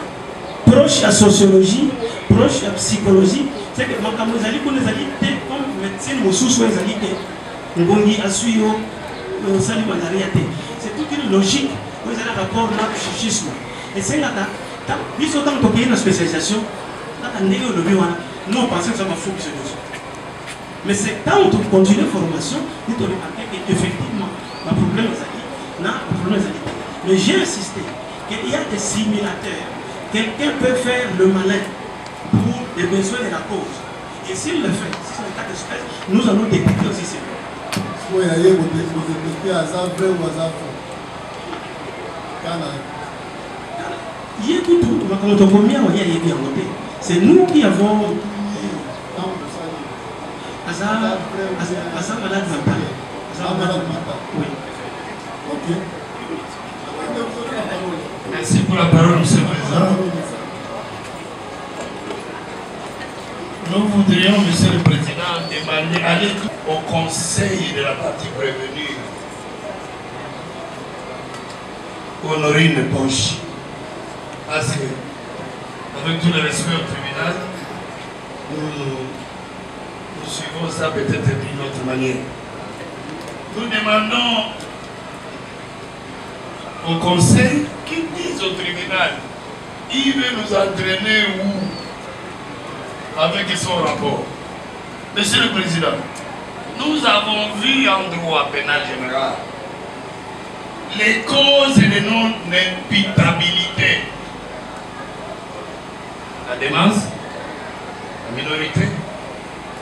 [SPEAKER 4] proche à sociologie, proche à psychologie. C'est que nous avons dit comme médecine, nous avons dit que nous avons dit que c'est toute une logique. Vous avez un rapport là, psychisme. Et c'est là, ils sont dans une spécialisation. Nous, on pensait que ça va fou. Mais c'est quand on continue la formation, nous devons remarquer qu'effectivement, le problème est là. Mais j'ai insisté qu'il y a des simulateurs. Quelqu'un peut faire le malin pour les besoins de la cause. Et s'il le fait, si c'est le cas d'espèce, nous allons détecter aussi ces choses.
[SPEAKER 3] Oui, il y a des hasard vrai ou hasard faux.
[SPEAKER 4] C'est nous qui avons malade mental. Oui.
[SPEAKER 3] Ok.
[SPEAKER 1] Merci pour la parole, M. le Président. conseil de la partie prévenue, Honorine Poche. Parce que, avec tout le respect au tribunal, nous suivons ça peut-être d'une autre manière. Nous demandons au conseil qu'ils disent au tribunal, il veut nous entraîner où avec son rapport. Monsieur le Président, nous avons vu en droit pénal général les causes de non-imputabilité. La démence, la minorité,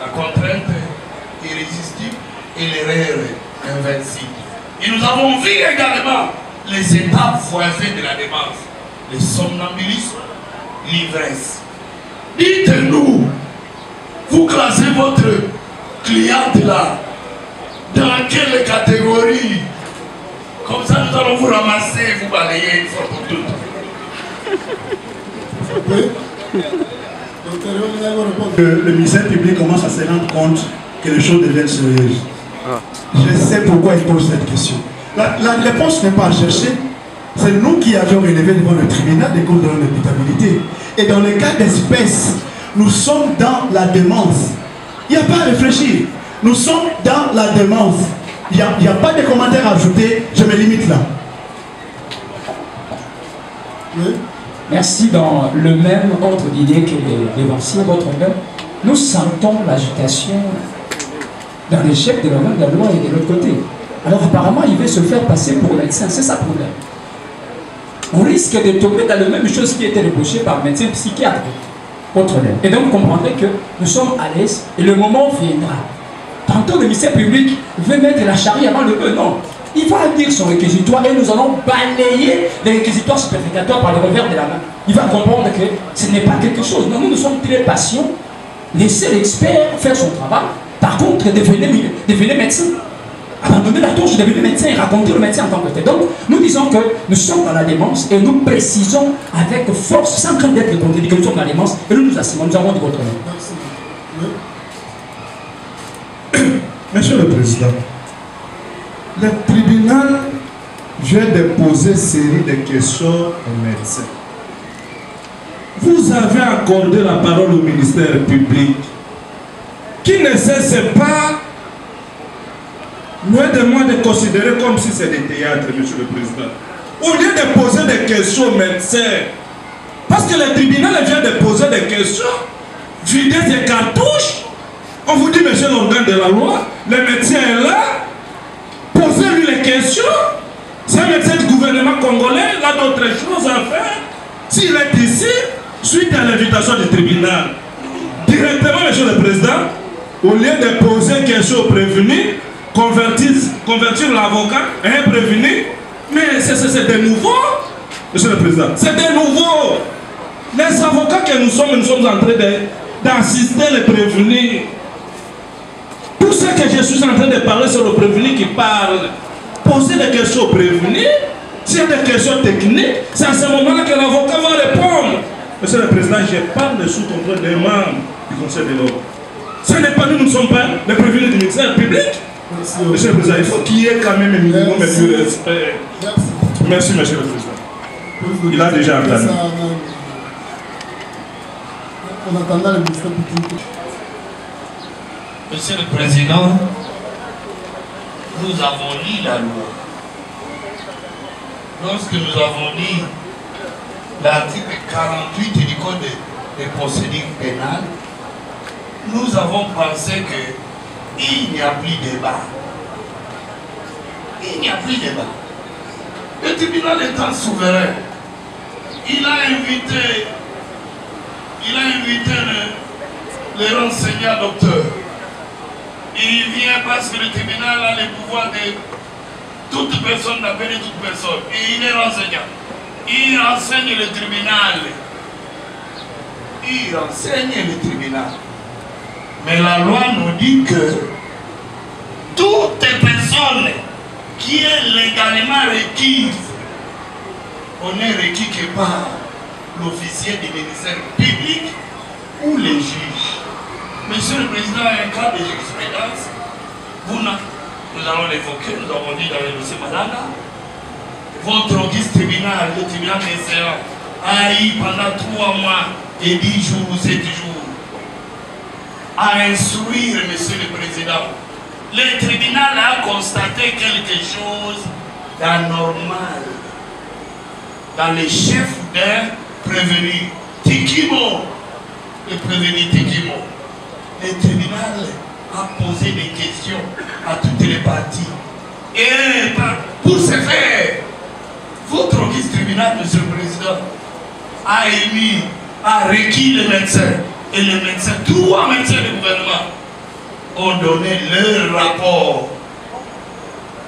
[SPEAKER 1] la contrainte irrésistible et l'erreur invincible. Et nous avons vu également les étapes voisines de la démence, le somnambulisme, l'ivresse. Dites-nous, vous classez votre cliente là, dans quelle catégorie? Comme ça, nous allons vous ramasser et vous balayer une fois pour toutes.
[SPEAKER 7] Le ministère public commence à se rendre compte que les choses deviennent sérieuses. Je sais pourquoi il pose cette question. La réponse n'est pas à chercher. C'est nous qui avions relevé devant le tribunal des causes de non-imputabilité. Et dans le cas d'espèce, nous sommes dans la démence. Il n'y a pas à réfléchir. Nous sommes dans la démence. Il n'y a pas de commentaires à ajouter. Je me limite là.
[SPEAKER 3] Oui.
[SPEAKER 9] Merci. Dans le même ordre d'idée que l'évancier, votre honneur, nous sentons l'agitation dans l'échec de la loi et de l'autre côté. Alors apparemment, il veut se faire passer pour médecin. C'est ça le problème. On risque de tomber dans la même chose qui était reprochée par médecin psychiatre. Et donc vous comprendrez que nous sommes à l'aise et le moment viendra. Tantôt le ministère public veut mettre la charrue avant le bœuf. Non. Il va dire son réquisitoire et nous allons balayer les réquisitoires superfétatoires par le revers de la main. Il va comprendre que ce n'est pas quelque chose. Non, nous sommes très patients. Laissez l'expert faire son travail. Par contre, devenez médecin. Abandonnez la touche, devenez médecin et racontez le médecin en tant que tel. Donc, nous disons que nous sommes dans la démence et nous précisons avec force, sans crainte d'être contredits, que nous sommes dans la démence et nous nous assumons. Nous avons dit votre nom.
[SPEAKER 8] Monsieur le Président, le tribunal vient de poser une série de questions aux médecins. Vous avez accordé la parole au ministère public qui ne cesse pas, loin de moi, de considérer comme si c'est des théâtres, Monsieur le Président. Au lieu de poser des questions aux médecins, parce que le tribunal vient de poser des questions, vider ses cartouches, on vous dit, monsieur l'organe de la loi, le médecin est là, posez-lui les questions. C'est un médecin du gouvernement congolais, il a d'autres choses à faire. S'il est ici, suite à l'invitation du tribunal, directement, monsieur le Président, au lieu de poser une question au prévenu, convertir l'avocat et un prévenu, mais c'est de nouveau, monsieur le Président, c'est de nouveau. Les avocats que nous sommes en train d'assister les prévenus. Tout ce que je suis en train de parler, c'est le prévenu qui parle. Poser des questions au prévenu, s'il y a des questions techniques, c'est à ce moment-là que l'avocat va répondre. Monsieur le Président, je parle sous contrôle des membres du Conseil de l'ordre. Ce n'est pas nous, nous ne sommes pas les prévenus du ministère public. Monsieur le Président, il faut qu'il y ait quand même un minimum de respect. Merci, Monsieur le Président. Il a déjà entendu.
[SPEAKER 3] En attendant le ministère public.
[SPEAKER 1] Monsieur le Président, nous avons lu la loi. Lorsque nous avons lu l'article 48 du Code des procédures pénales, nous avons pensé qu'il n'y a plus de débat. Il n'y a plus de débat. Le tribunal étant souverain, il a invité le renseignant docteur. Il vient parce que le tribunal a le pouvoir de toute personne, d'appeler toute personne. Et il est renseignant. Il renseigne le tribunal. Il renseigne le tribunal. Mais la loi nous dit que toute personne qui est légalement requise, on est requis que par l'officier du ministère public ou les juges. Monsieur le Président, un cas de jurisprudence, nous allons l'évoquer, nous avons dit dans le dossier Malala. Votre auguste tribunal, le tribunal des séances, a eu pendant 3 mois et 10 jours ou 7 jours à instruire Monsieur le Président. Le tribunal a constaté quelque chose d'anormal dans les chefs d'un prévenu Tikimo, le prévenu Tikimo. Le tribunal a posé des questions à toutes les parties. Et pour ce faire, votre auguste tribunal, Monsieur le Président, a requis les médecins. Et les médecins, 3 médecins du gouvernement, ont donné leur rapport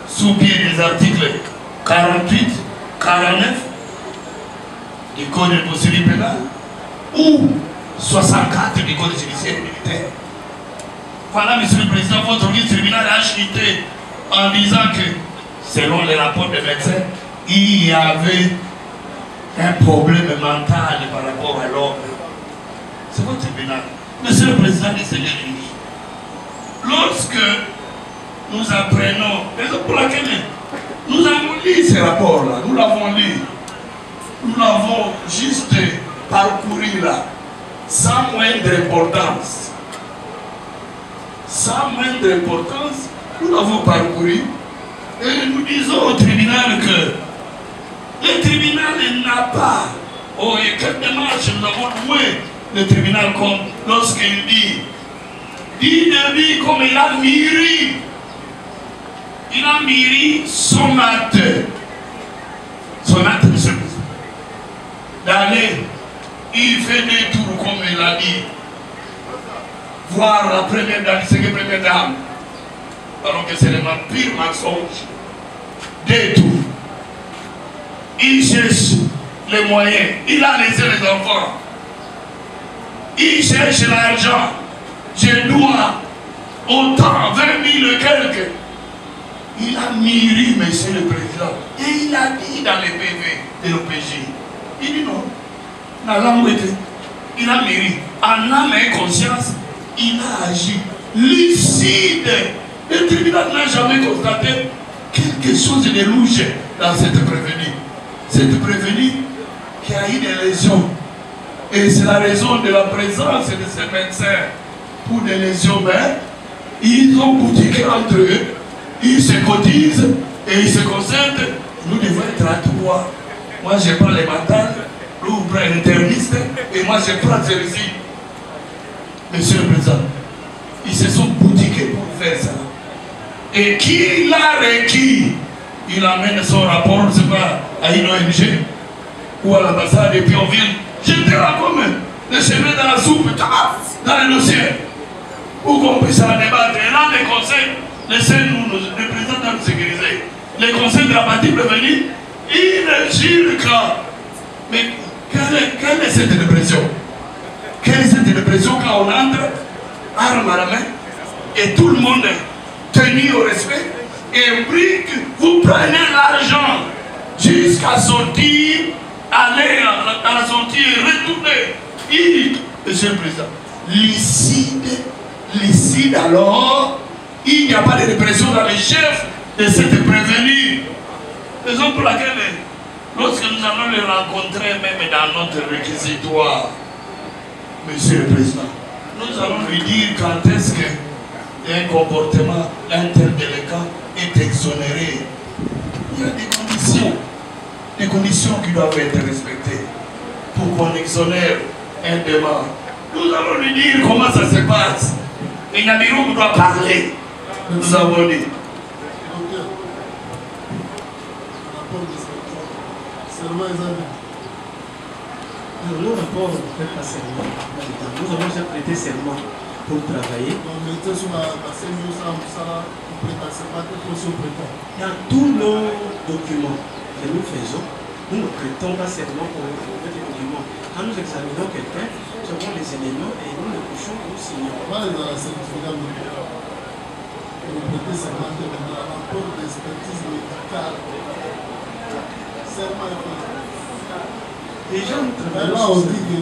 [SPEAKER 1] sous pied des articles 48, 49 du Code de procédure pénale ou 64 du Code judiciaire militaire. Voilà, Monsieur le Président, votre auguste tribunal a chuté en disant que, selon les rapports des médecins, il y avait un problème mental par rapport à l'homme. C'est votre tribunal. Monsieur le Président des Seigneurs unis, lorsque nous apprenons, raison pour laquelle nous avons lu ces rapports-là, nous l'avons lu, nous l'avons juste parcouru là, sans moindre importance. Sans moindre importance, nous l'avons parcouru et nous disons au tribunal que le tribunal n'a pas, oh, et quelle démarche nous avons loué le tribunal comme lorsqu'il dit de lui comme il a mûri son acte, monsieur le Président, d'aller, il fait des tours comme il a dit, voir la première dame, c'est la première dame, alors que c'est le pire mensonge, des tours. Il cherche les moyens, il a laissé les enfants, il cherche l'argent. Je dois autant, 20 000 et quelques. Il a mûri, Monsieur le Président, et il a dit dans les PV de l'OPJ, il dit non, la langue était, il a mûri, en âme et conscience, il a agi lucide. Le tribunal n'a jamais constaté quelque chose de louche dans cette prévenue. Cette prévenue qui a eu des lésions. Et c'est la raison de la présence de ces médecins pour des lésions, mais ils ont boutiqué entre eux, ils se cotisent et ils se concentrent. Nous devons être à 3. Moi je prends les mentales, lui prend l'interniste et moi je prends celui-ci. Monsieur le Président, ils se sont boutiqués pour faire ça. Et qui l'a requis? Il amène son rapport, je ne sais pas, à une ONG ou à l'ambassade et puis on vient jeter la commune, le cheveux dans la soupe, dans le dossier, pour qu'on puisse en débattre. Et là, les conseils, laissez-nous, le président doit nous sécuriser. Les conseils de la partie prévenue, ils ne jurent qu'à. Mais quelle est cette dépression? Quelle est cette dépression quand on entre, arme à la main, et tout le monde est tenu au respect, et puis vous prenez l'argent jusqu'à sortir, aller à la sortie et retourner. Monsieur le Président, lucide alors, il n'y a pas de répression dans les chefs de cette prévenue. Raison pour laquelle, lorsque nous allons les rencontrer, même dans notre réquisitoire, Monsieur le Président, nous allons lui dire quand est-ce qu'un comportement interdélicat est exonéré. Il y a des conditions qui doivent être respectées pour qu'on exonère un débat. Nous allons lui dire comment ça se passe. Et Nabiroum doit parler. Nous avons dit.
[SPEAKER 4] Le rapport ne fait pas serment. Nous avons déjà prêté serment pour travailler. Dans tous nos documents que nous faisons, nous ne prêtons pas serment pour mettre les documents. Quand nous examinons quelqu'un, nous avons les éléments et nous les couchons, nous signons. Déjà, nous travaillons.
[SPEAKER 3] Là, on dit que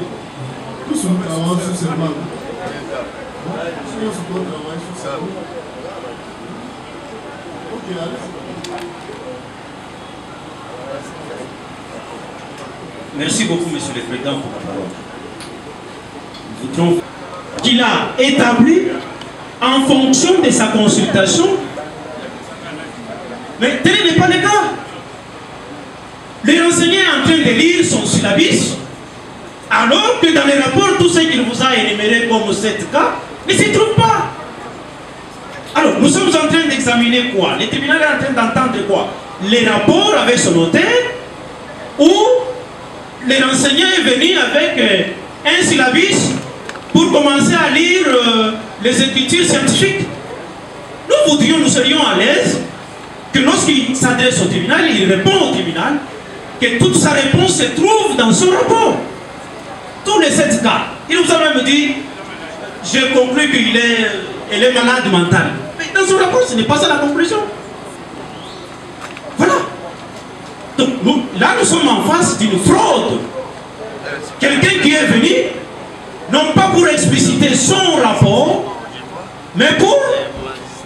[SPEAKER 3] tous nous travaillons sur serment. Si on se doit travailler sur serment,
[SPEAKER 6] Merci beaucoup, Monsieur le Président, pour la parole. Qu'il a établi en fonction de sa consultation. Mais tel n'est pas le cas. Le renseigné est en train de lire son syllabus, alors que dans les rapports, tout ce qu'il vous a énuméré comme 7 cas ne s'y trouve pas. Alors, nous sommes en train d'examiner quoi? Le tribunal est en train d'entendre quoi? Les rapports avec son notaire, ou le renseigné est venu avec un syllabus pour commencer à lire les écritures scientifiques. Nous serions à l'aise que lorsqu'il s'adresse au tribunal, il répond au tribunal, que toute sa réponse se trouve dans son rapport. Tous les 7 cas. Il nous a même dit, j'ai conclu qu'il est malade mental. Mais dans son rapport, ce n'est pas ça la conclusion. Voilà. Donc là, nous sommes en face d'une fraude. Quelqu'un qui est venu, non pas pour expliciter son rapport, mais pour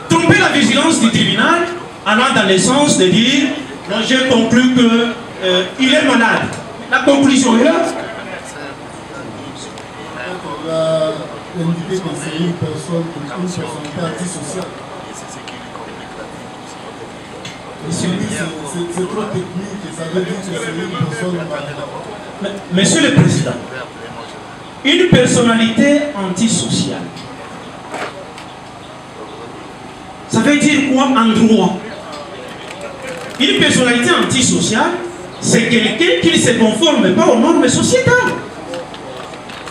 [SPEAKER 6] tromper la vigilance du tribunal, allant dans le sens de dire, non, j'ai conclu qu'il est malade. La conclusion est là.
[SPEAKER 3] L'indiqué que c'est une personnalité antisociale. C'est trop technique et ça veut dire que c'est une personne malade.
[SPEAKER 6] Monsieur le Président, une personnalité antisociale, ça veut dire quoi en droit? Une personnalité antisociale, c'est quelqu'un qui ne se conforme pas aux normes sociétales.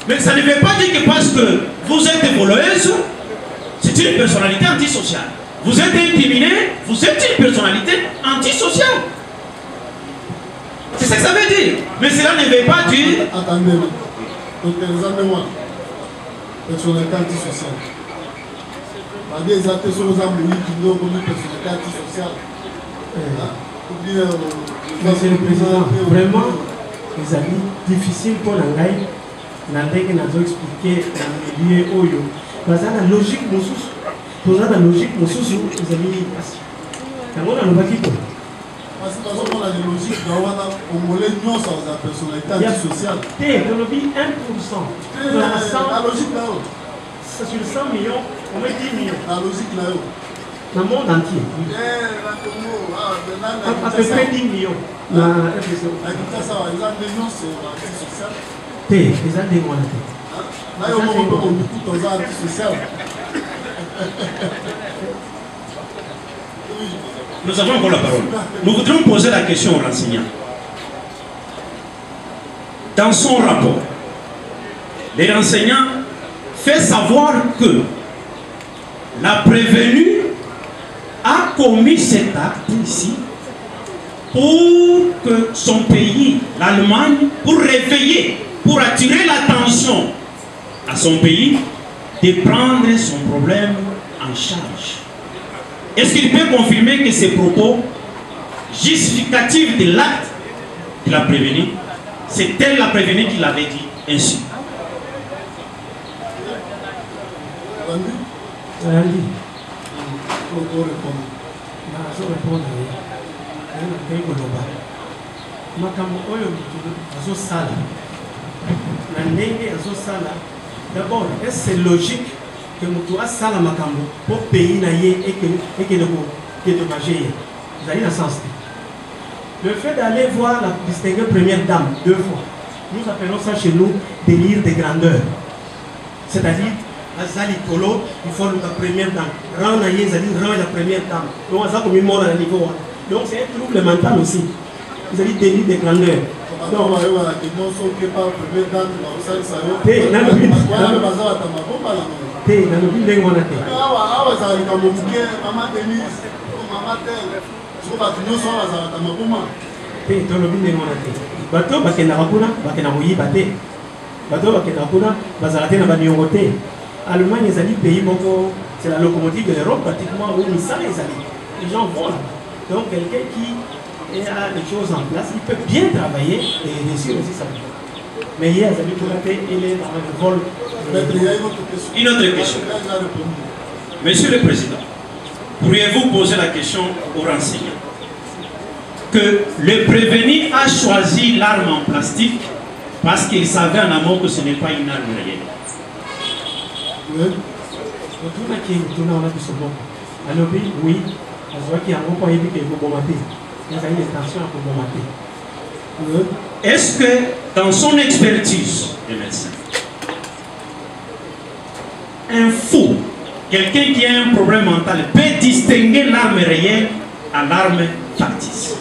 [SPEAKER 6] Mais ça ne veut pas dire que parce que vous êtes voleuse, c'est une personnalité antisociale. Vous êtes incriminé, vous êtes une personnalité antisociale. C'est ça que ça veut dire. Mais cela ne veut pas dire...
[SPEAKER 3] Attendez, examinez-moi. Personnalité antisociale. Des actes sur les amis qui n'ont pas de personnalité antisociale.
[SPEAKER 4] Monsieur le Président, vraiment, les amis, difficile pour l'anglais. Nandeke nazo expliquer dans le milieu oyo. Parce que la logique mosusu, posant la logique mosusu, les amis, d'abord on va quitter.
[SPEAKER 3] Parce que dans la logique, on a la personnalité antisociale.
[SPEAKER 4] On a dit 1%.
[SPEAKER 3] La logique là-haut.
[SPEAKER 4] Sur 100 millions, on met 10 millions.
[SPEAKER 3] La logique là-haut.
[SPEAKER 4] Dans le monde entier. À peu près 10 millions. La FSO.
[SPEAKER 3] La ça, les millions, c'est antisocial.
[SPEAKER 4] Les années moins.
[SPEAKER 3] Là, on peut beaucoup de antisocial.
[SPEAKER 6] Nous avons encore la parole. Nous voudrions poser la question au renseignant. Dans son rapport, le renseignant fait savoir que la prévenue a commis cet acte ici pour que son pays, l'Allemagne, pour réveiller, pour attirer l'attention à son pays, de prendre son problème en charge. Est-ce qu'il peut confirmer que ces propos justificatifs de l'acte qu'il a prévenu, c'est elle la prévenue qui l'avait dit ainsi?
[SPEAKER 4] D'abord, est-ce que c'est logique que nous avons ça pour payer et que nous dédommager? Vous avez le sens. Le fait d'aller voir la distinguée première dame 2 fois, nous appelons ça chez nous délire de grandeur. C'est-à-dire, Azali Kolo, il faut la première dame. Rang Naye, la première dame. Donc, ça comme une mort à niveau. Donc, c'est un trouble mental aussi. Vous avez délire de grandeur. Donc, Allemagne, c'est la locomotive de l'Europe, pratiquement où les gens volent. Donc, quelqu'un qui a les choses en place, il peut bien travailler et réussir aussi sa vie. Mais hier, il est dans le vol.
[SPEAKER 6] Une autre question. Monsieur le Président, pourriez-vous poser la question aux renseignants que le prévenu a choisi l'arme en plastique parce qu'il savait en amont que ce n'est pas une arme réelle.
[SPEAKER 4] Oui. Oui.
[SPEAKER 6] Est-ce que dans son expertise de médecin, un fou, quelqu'un qui a un problème mental, peut distinguer l'arme réelle à l'arme factice?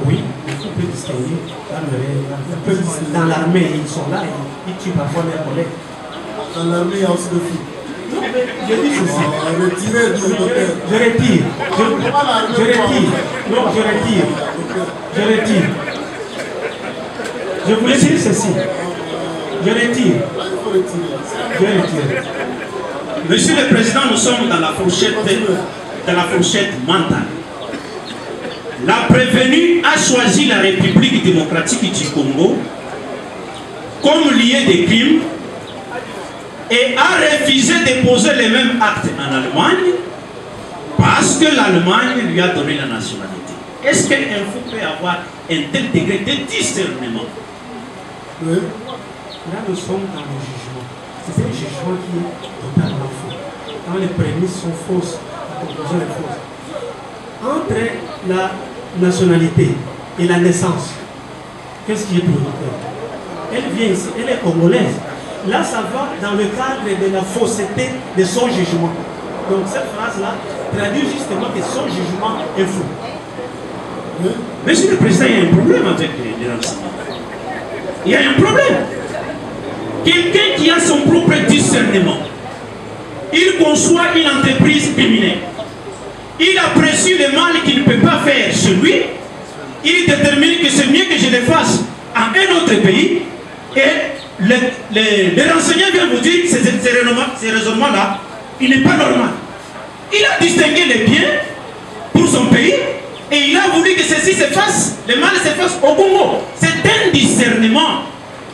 [SPEAKER 4] Oui, il faut distinguer l'arme réelle. Dans l'armée, ils sont là, ils tuent parfois leurs collègues.
[SPEAKER 3] Dans l'armée, il y a aussi des fous.
[SPEAKER 4] Je dis ceci. Je retire. Non, je retire. Je retire. Je voulais dire ceci. Je retire. Je retire.
[SPEAKER 6] Monsieur le Président, nous sommes dans la fourchette mentale. La prévenue a choisi la République démocratique du Congo comme lieu des crimes et a refusé de poser les mêmes actes en Allemagne parce que l'Allemagne lui a donné la nationalité. Est-ce qu'un fou peut avoir un tel degré de discernement?
[SPEAKER 4] Oui. Là, nous sommes dans le jugement. C'est un jugement qui est totalement faux. Quand les prémices sont fausses, la conclusion est fausse. Entre la nationalité et la naissance, qu'est-ce qui est prioritaire? Elle vient ici, elle est congolaise. Là, ça va dans le cadre de la fausseté de son jugement. Donc cette phrase-là traduit justement que son jugement est faux.
[SPEAKER 6] Oui. Monsieur le Président, il y a un problème avec les renseignements. Il y a un problème. Quelqu'un qui a son propre discernement, il conçoit une entreprise criminelle. Il apprécie le mal qu'il ne peut pas faire chez lui. Il détermine que c'est mieux que je le fasse en un autre pays. Et les renseignants viennent vous dire que ces raisonnements-là, il n'est pas normal. Il a distingué les biens pour son pays et il a voulu que ceci se fasse, le mal se fasse au Congo. C'est un discernement.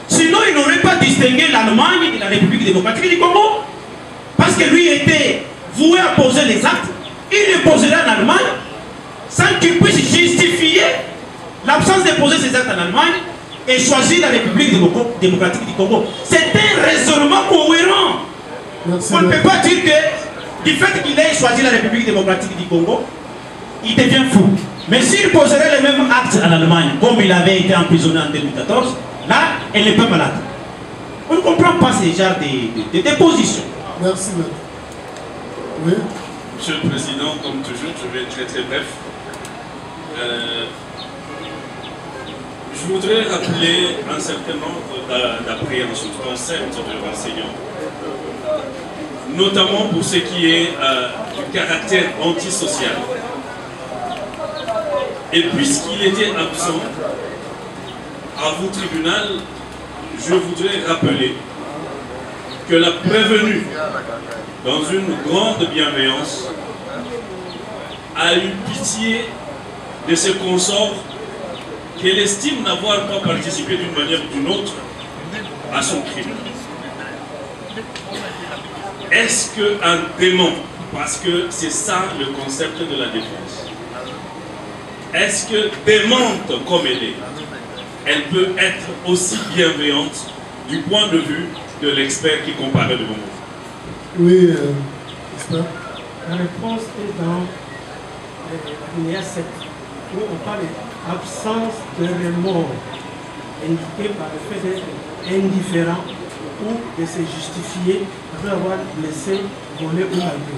[SPEAKER 6] Sinon, il n'aurait pas distingué l'Allemagne et la République démocratique du Congo. Parce que lui était voué à poser les actes. Il les poserait en Allemagne sans qu'il puisse justifier l'absence de poser ces actes en Allemagne et choisir la République démocratique du Congo. C'est un raisonnement cohérent. Merci. On ne peut pas dire que du fait qu'il ait choisi la République démocratique du Congo, il devient fou. Mais s'il poserait les mêmes actes en Allemagne, comme il avait été emprisonné en 2014, là, elle n'est pas malade. On ne comprend pas ce genre de positions.
[SPEAKER 3] Merci, maître. Oui.
[SPEAKER 5] Monsieur le Président, comme toujours, je vais être très très bref. Je voudrais rappeler un certain nombre d'appréhensions, de concepts de renseignements, notamment pour ce qui est du caractère antisocial. Et puisqu'il était absent à vous, tribunal, je voudrais rappeler que la prévenue, dans une grande bienveillance, a eu pitié de ses consorts qu'elle estime n'avoir pas participé d'une manière ou d'une autre à son crime. Est-ce qu'un démon, parce que c'est ça le concept de la défense, est-ce que démente comme elle peut être aussi bienveillante du point de vue de l'expert qui comparait devant vous?
[SPEAKER 3] Oui, expert.
[SPEAKER 4] La réponse est dans l'alinéa 7, où on parle d'absence de remords indiqué par le fait d'être indifférent ou de se justifier après avoir blessé, volé ou malgré.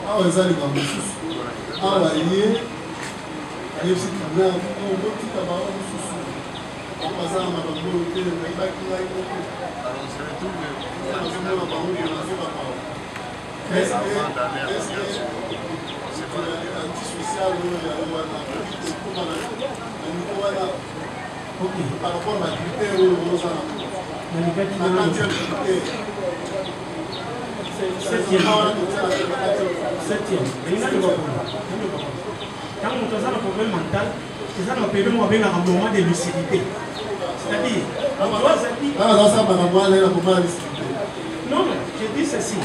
[SPEAKER 3] Ah, les aliments, ah, la liée, il y a aussi un petit camarade sous on passe à ma bande, il y a un bac qui va être est-ce que antisocial par rapport à la critère
[SPEAKER 4] quand on a un problème mental, c'est ça qu'on appelle un moment de lucidité. C'est-à-dire, on doit se dire. Non, je dis dis ceci.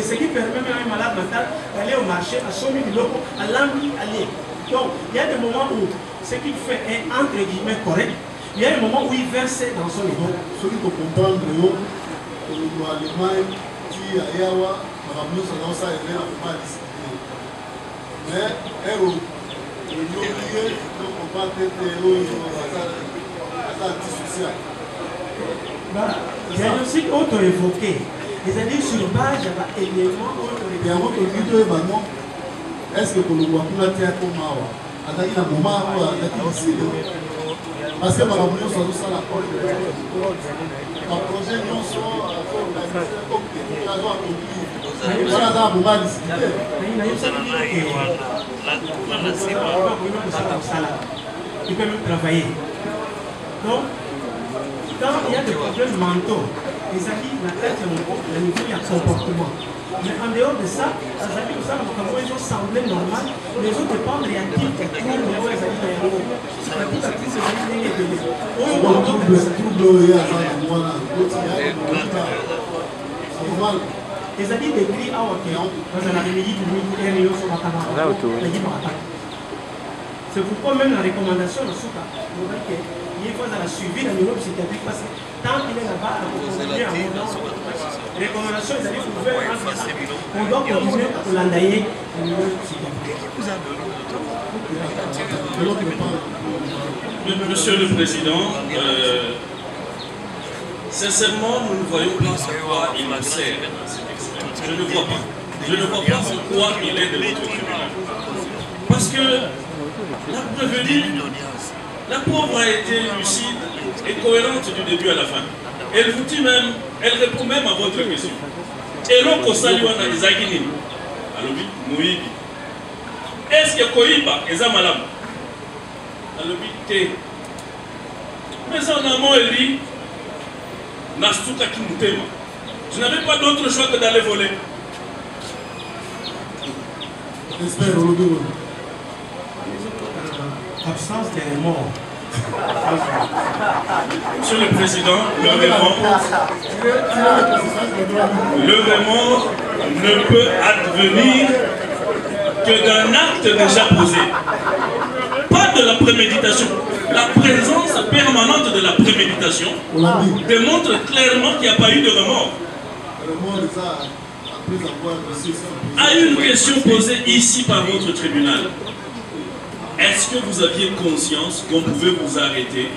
[SPEAKER 4] Ce qui permet même à un malade mental d'aller au marché, à son locaux, à l'envie aller. Donc, il y a des moments où ce qu'il fait est entre guillemets correct. Il y a des moments où il verse dans son niveau.
[SPEAKER 3] Celui qui comprend l'Allemagne, qui a Yawa, Ramon Sanosa, et là, on va discuter. Mais, le lieu, donc on va être antisocial.
[SPEAKER 4] Diagnostic auto-évoqué. C'est-à-dire sur base d'éléments auto-évoqués.
[SPEAKER 3] Est-ce que pour le voir, on a été à Komawa? Attaquer la moment où on a été parce que par exemple, on a la projet, nous sommes organisés comme des cas accomplis. Voilà, dans le moment discuter.
[SPEAKER 4] Tu peux même travailler. Donc, quand il y a des problèmes mentaux, les amis, la tête, le niveau, il y a comportement. Mais en dehors de ça, les amis, ils ont semblé normal, les autres dépendent réactifs pour les amis. Les amis décrits à Wakéon, dans un après-midi, c'est pourquoi même la recommandation de Souka, il faut la suivi dans le niveau psychiatrique parce que tant qu'il est là-bas, on continue à les recommandations, on doit continuer à l'endailler au niveau psychiatrique.
[SPEAKER 5] Monsieur le Président, sincèrement, nous ne voyons pas à quoi il nous sert. Je ne vois pas. Je ne vois pas en quoi il est de notre tribunal. Parce que la prévenue, la pauvre a été lucide et cohérente du début à la fin. Elle vous dit même, elle répond même à votre question. Et l'on constate à Isaac-Nini. Alobi, Moïbi. Est-ce que Koïba est Zamalam? Alobi, Té. Mais en amont, elle dit, Nastuka Kimutema. Je n'avais pas d'autre choix que d'aller voler.
[SPEAKER 3] J'espère, Olobi.
[SPEAKER 4] Absence des remords.
[SPEAKER 5] Monsieur le Président, le remords ne peut advenir que d'un acte déjà posé. Pas de la préméditation. La présence permanente de la préméditation démontre clairement qu'il n'y a pas eu de remords. À une question posée ici par votre tribunal, est-ce que vous aviez conscience qu'on pouvait vous arrêter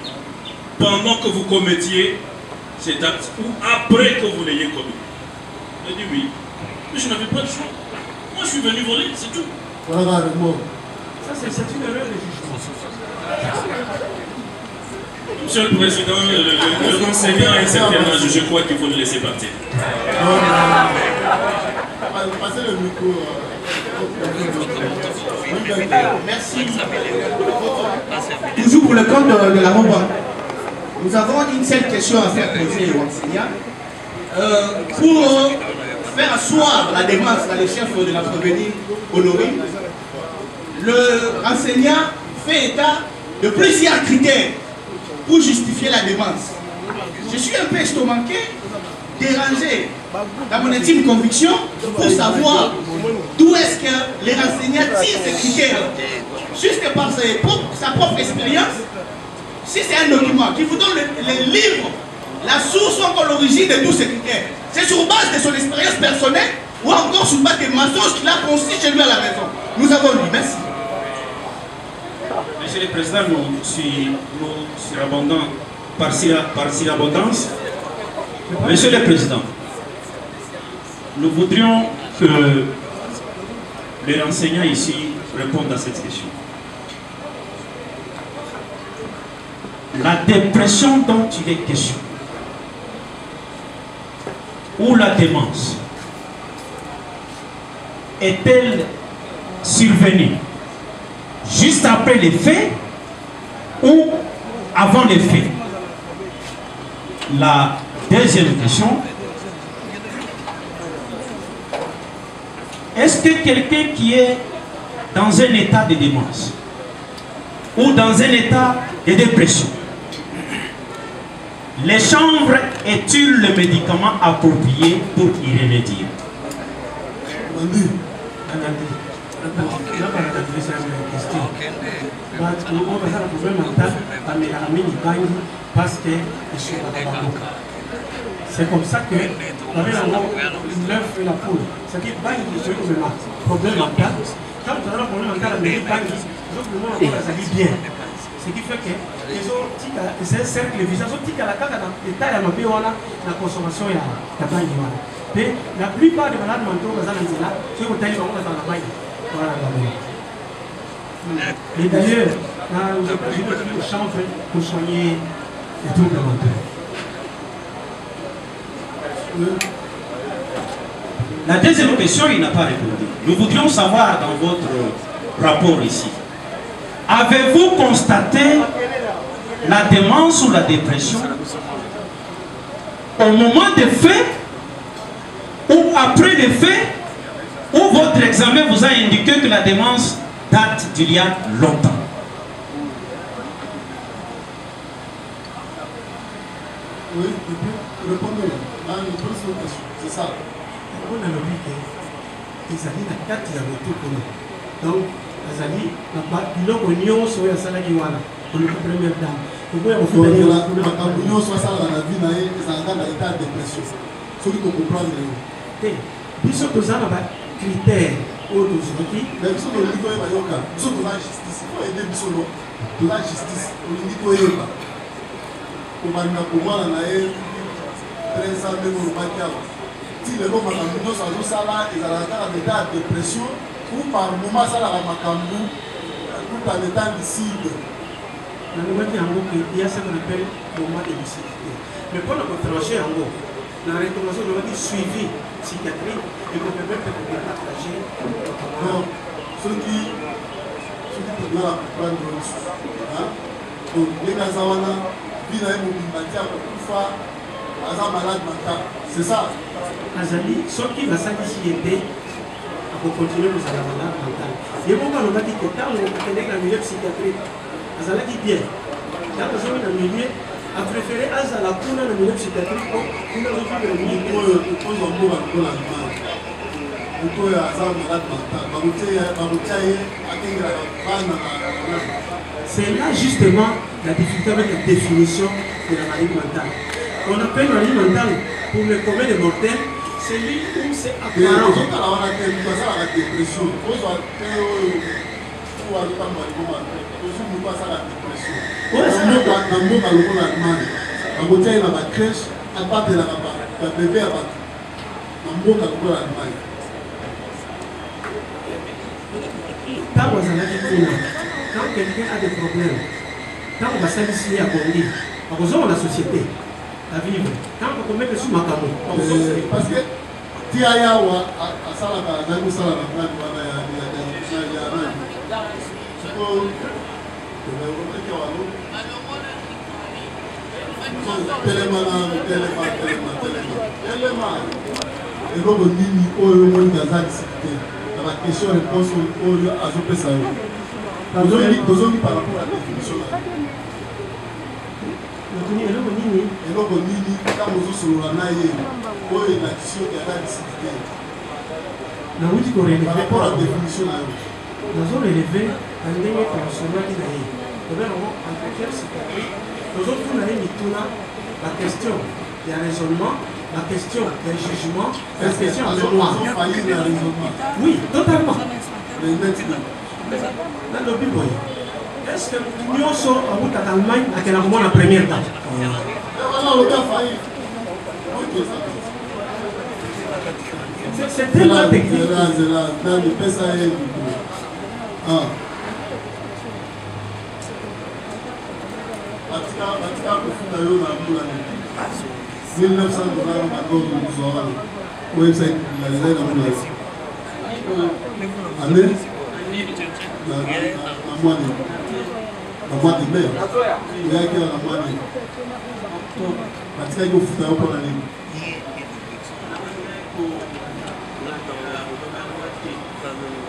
[SPEAKER 5] pendant que vous commettiez cet acte ou après que vous l'ayez commis? J'ai dit oui, mais je n'avais pas de choix. Moi je suis venu voler, c'est tout.
[SPEAKER 3] Voilà le mot.
[SPEAKER 4] Ça c'est une erreur de jugement.
[SPEAKER 5] Monsieur le Président, le renseignement a un certain âge, je crois qu'il faut le laisser partir.
[SPEAKER 3] Passez le micro.
[SPEAKER 10] Merci. Toujours pour le compte de la Roba. Nous avons une seule question à faire poser au enseignant. Pour faire asseoir la démence dans les chefs de la prévenue Honoré, le enseignant fait état de plusieurs critères pour justifier la démence. Je suis un peu estomaqué, dérangé dans mon intime conviction pour savoir d'où est-ce que les enseignants tirent ces critères. Juste par sa propre expérience, si c'est un document qui vous donne les livres, la source ou encore l'origine de tous ces critères, c'est sur base de son expérience personnelle ou encore sur base des mensonges qu'il a conçus chez lui à la maison. Nous avons lu. Merci.
[SPEAKER 6] Monsieur le Président, nous surabondons par surabondance. Monsieur le Président, nous voudrions que les enseignants ici répondent à cette question. La dépression dont il est question, ou la démence, est-elle survenue juste après les faits ou avant les faits? La deuxième question, est-ce que quelqu'un qui est dans un état de démence ou dans un état de dépression Les chanvres est-il le médicament approprié pour y remédier?
[SPEAKER 4] C'est comme ça que l'œuf et la poule. C'est qui bagne qui problème mental. Quand tu as un problème mental, mais il bagne, ça dit bien. Ce qui fait que c'est un cercle vicieux. La consommation de la bagne. Mais la plupart des malades mentaux, c'est au taille dans la bagne. Et d'ailleurs, le chanvre pour soigner les troubles mentaux.
[SPEAKER 6] La deuxième question, il n'a pas répondu. Nous voudrions savoir dans votre rapport ici. Avez-vous constaté la démence ou la dépression au moment des faits ou après les faits, ou votre examen vous a indiqué que la démence date d'il y a longtemps?
[SPEAKER 3] Oui, répondez. C'est ça.
[SPEAKER 4] On a l'obligé qu'ils allaient à 4 ans. Donc, Azali, il a connu sur la salle de Wana, pour la première dame. Vous pouvez vous faire la
[SPEAKER 3] communion sur la vie, dans l'état de dépression. Celui qu'on comprend.
[SPEAKER 4] Puisque nous avons des critères aujourd'hui,
[SPEAKER 3] mais nous sommes au niveau de la justice. Il faut aider de la justice. Au niveau de la justice. Si les gens ont sala ils ont dans l'état de dépression ou par moment ça la makambu tout en étant lucide.
[SPEAKER 4] Il y a ce qu'on appelle moment de lucidité. Mais pour nous trancher en gros, la recommandation doit être suivie psychiatrique et qu'on peut mettre de partager.
[SPEAKER 3] Non, ceux qui doivent prendre donc les Gazawana, vivent à une fois. Malade mental, c'est ça.
[SPEAKER 4] Azali, ceux qui va s'initier pour continuer à avoir malade mental. Et moi, on m'a dit que quand on est dans le milieu psychiatrique, Azala dit bien. Quand on est dans le milieu, a préféré Azala pour le milieu psychiatrique pour le milieu.
[SPEAKER 3] Il faut un mot à l'allemand. Il faut un malade mental.
[SPEAKER 4] C'est là justement la difficulté avec la définition de la maladie mentale. On appelle la maladie mentale pour le commun des mortels, c'est lui où c'est apparent. Quand quelqu'un a des problèmes, quand on va s'initier à conduire, on a la société. À vivre. Quand on met le sous ma camo.
[SPEAKER 3] Parce que Tiayawa a ça la question-réponse à ce par rapport à la définition. eloko nini ntango ozosolola na ye oyo édition ya la lucidité par rapport à définition na yo
[SPEAKER 4] nazorelevé na ndenge tosololaki na ye tobenango entretien psychiatrique tozotuna ye mituna la question ya raisonnement, la question ya jugement, la question ya mémoire. Oui, totalement. nalobi boye est-ce que nyonso awutaka Allemagne akenda komona première date? C'est tellement technique.
[SPEAKER 3] La mois de mai, il y a qui a la mois de mai. Parce qu'il faut faire pour l'année.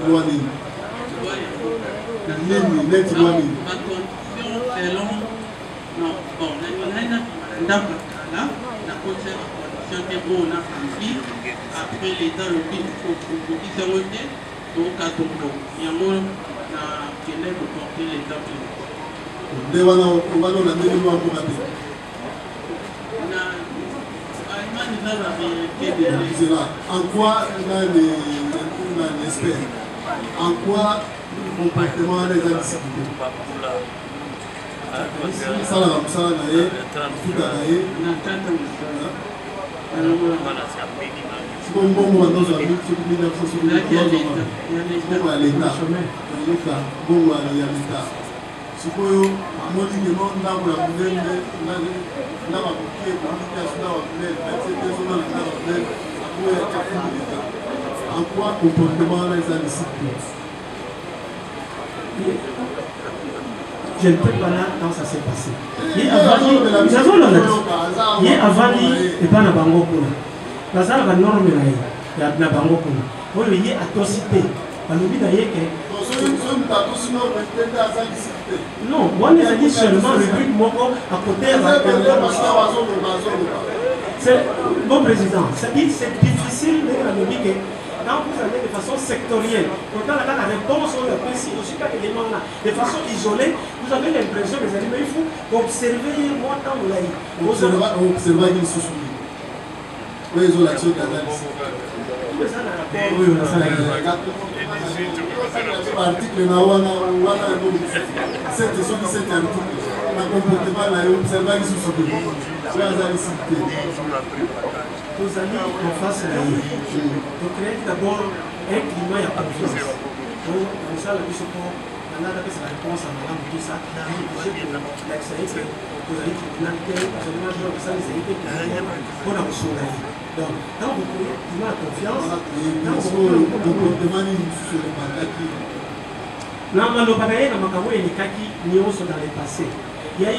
[SPEAKER 3] Loani. Net loani.
[SPEAKER 11] Non, bon, Ndakakala, la condition de bon accompli, après l'état le plus professionnel, donc à ton nom. Il y a moins qui est de porter l'état plus.
[SPEAKER 3] En quoi on espère? En quoi le comportement des disciplines? Ça la tout en quoi comportement les disciplines?
[SPEAKER 4] Je ne peux pas là quand ça s'est passé. Il y a Avani et pas na bango kuna. Bazala ba norme na ye. Ya na bango kuna. Oyo ye atrocité. Balobi na ye ke non, moi je dis seulement le but moko à côté c'est bon président, c'est difficile de dire que quand vous allez de façon sectorielle, quand on a la réponse au aussi pas élément là, de façon isolée, vous avez l'impression que il faut observer moi dans le laïc.
[SPEAKER 3] Observer une sous-souris. Oui, ils ont l'action d'analyse. Article na wana cette article na comportement na observer une sous-souris. Vous allez en face à lui. Donc, créer d'abord un climat de confiance. Donc, on sait que ce qu'on a la réponse à madame tout ça. Vous allez pour la soleil. Donc, quand vous créez un climat de confiance, dans le bagaille, dans le il y a qui dans le passé. Il y a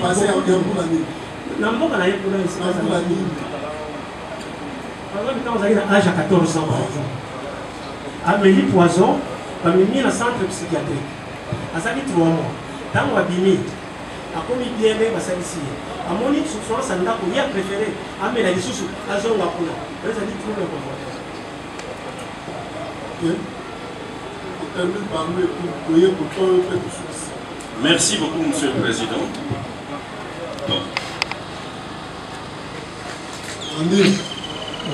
[SPEAKER 3] quand vous avez l'âge à 14 ans, par exemple, Amélie Poison, a mis dans le centre psychiatrique. À ça, 3 mois. Dans le Bimi, à commis bien, à ça ici. À mon souffrance, il a préféré amener la ressource à Zon Wapuna. Vous avez dit tout le monde.
[SPEAKER 5] Merci beaucoup, Monsieur le Président. Bon.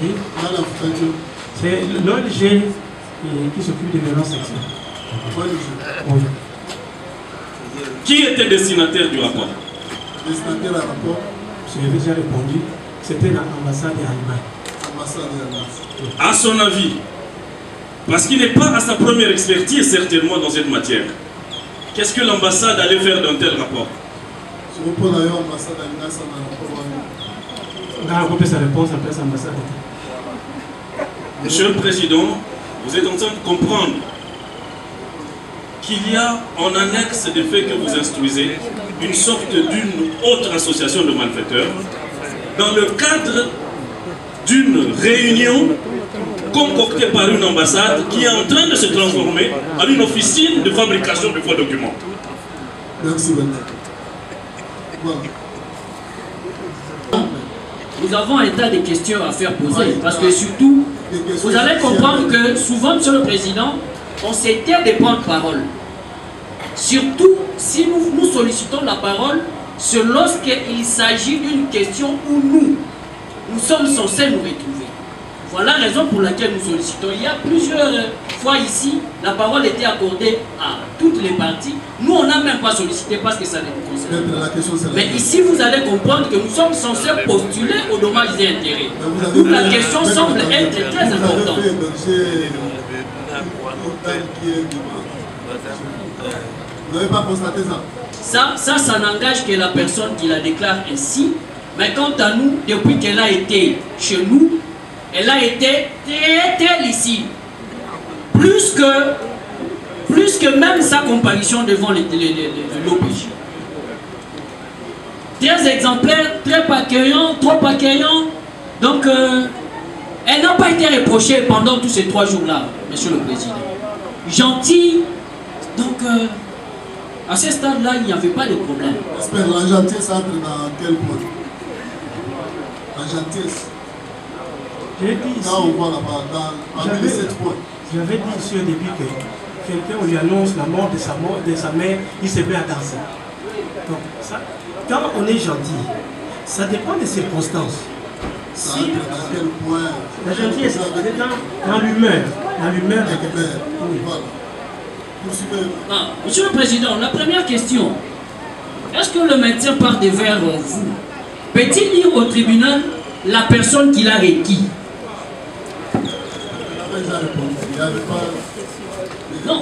[SPEAKER 4] Oui. C'est l'ONG qui s'occupe des violences sexuelles. Oui.
[SPEAKER 5] Qui était destinataire du rapport?
[SPEAKER 3] Destinataire du rapport?
[SPEAKER 4] J'ai déjà répondu. C'était l'ambassade d'Allemagne.
[SPEAKER 5] À son avis, parce qu'il n'est pas à sa première expertise certainement dans cette matière, qu'est-ce que l'ambassade allait faire d'un tel rapport? Monsieur le Président, vous êtes en train de comprendre qu'il y a en annexe des faits que vous instruisez une sorte d'une autre association de malfaiteurs dans le cadre d'une réunion concoctée par une ambassade qui est en train de se transformer en une officine de fabrication de faux documents.
[SPEAKER 3] Merci beaucoup.
[SPEAKER 2] Nous avons un tas de questions à faire poser, parce que surtout, vous allez comprendre que souvent, Monsieur le Président, on s'était de prendre parole. Surtout si nous sollicitons la parole, c'est lorsqu'il s'agit d'une question où nous sommes censés nous retrouver. Voilà la raison pour laquelle nous sollicitons. Il y a plusieurs fois ici, la parole était accordée à toutes les parties. Nous, on n'a même pas sollicité parce que ça ne nous concerne pas. Mais ici, vous allez comprendre que nous sommes censés postuler aux dommages et intérêts. Donc la question semble être très importante.
[SPEAKER 3] Vous n'avez pas constaté ça?
[SPEAKER 2] Ça n'engage que la personne qui la déclare ainsi. Mais quant à nous, depuis qu'elle a été chez nous, elle a été très lisible. Plus que même sa comparution devant l'OPJ. Très exemplaire, très accueillant, trop accueillant. Donc, elle n'a pas été reprochée pendant tous ces 3 jours-là, Monsieur le Président. Gentille. Donc, à ce stade-là, il n'y avait pas de problème.
[SPEAKER 3] J'espère la gentillesse entre dans quel point? La gentillesse.
[SPEAKER 4] J'ai dit ici,
[SPEAKER 3] là, on voit là-bas, dans les 7 points.
[SPEAKER 4] J'avais dit ici au début que quelqu'un, on lui annonce la mort de sa mère, il se met à danser. Donc, ça, quand on est gentil, ça dépend des circonstances. Si,
[SPEAKER 3] à quel point
[SPEAKER 4] la gentillesse, c'est dans l'humeur. Dans l'humeur de quelqu'un. Oui.
[SPEAKER 2] Ah, Monsieur le Président, la première question. Est-ce que le médecin part devers vous? Peut-il dire au tribunal la personne qu'il a requis? Non.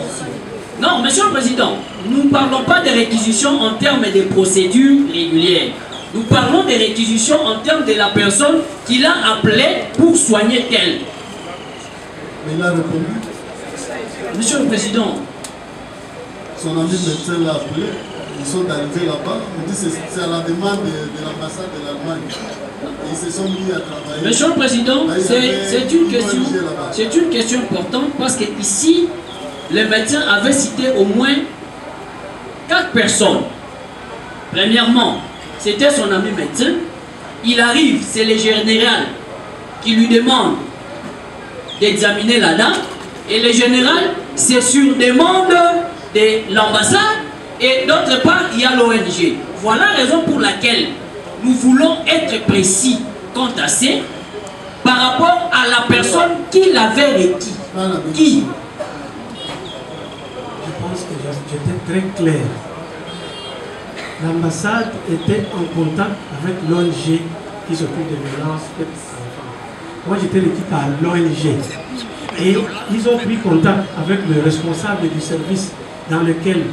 [SPEAKER 2] Non, Monsieur le Président, nous ne parlons pas de réquisition en termes de procédures régulières. Nous parlons de réquisition en termes de la personne qu'il a appelée pour soigner tel.
[SPEAKER 3] Mais il a répondu.
[SPEAKER 2] Monsieur le Président.
[SPEAKER 3] Son ami médecin l'a appelé. Ils sont arrivés là-bas. On dit que c'est à la demande de l'ambassade de l'Allemagne. Ils se sont mis à travailler.
[SPEAKER 2] Monsieur le Président, c'est une question importante parce que ici, le médecin avait cité au moins 4 personnes. Premièrement, c'était son ami médecin. Il arrive, c'est le général qui lui demande d'examiner la dame. Et le général, c'est sur demande de l'ambassade. Et d'autre part, il y a l'ONG. Voilà la raison pour laquelle nous voulons être précis quant à ça par rapport à la personne qui l'avait requis. Qui?
[SPEAKER 4] Je pense que j'étais très clair. L'ambassade était en contact avec l'ONG qui s'occupe des violences faites aux enfants. Moi, j'étais requis par l'ONG. Et ils ont pris contact avec le responsable du service dans lequel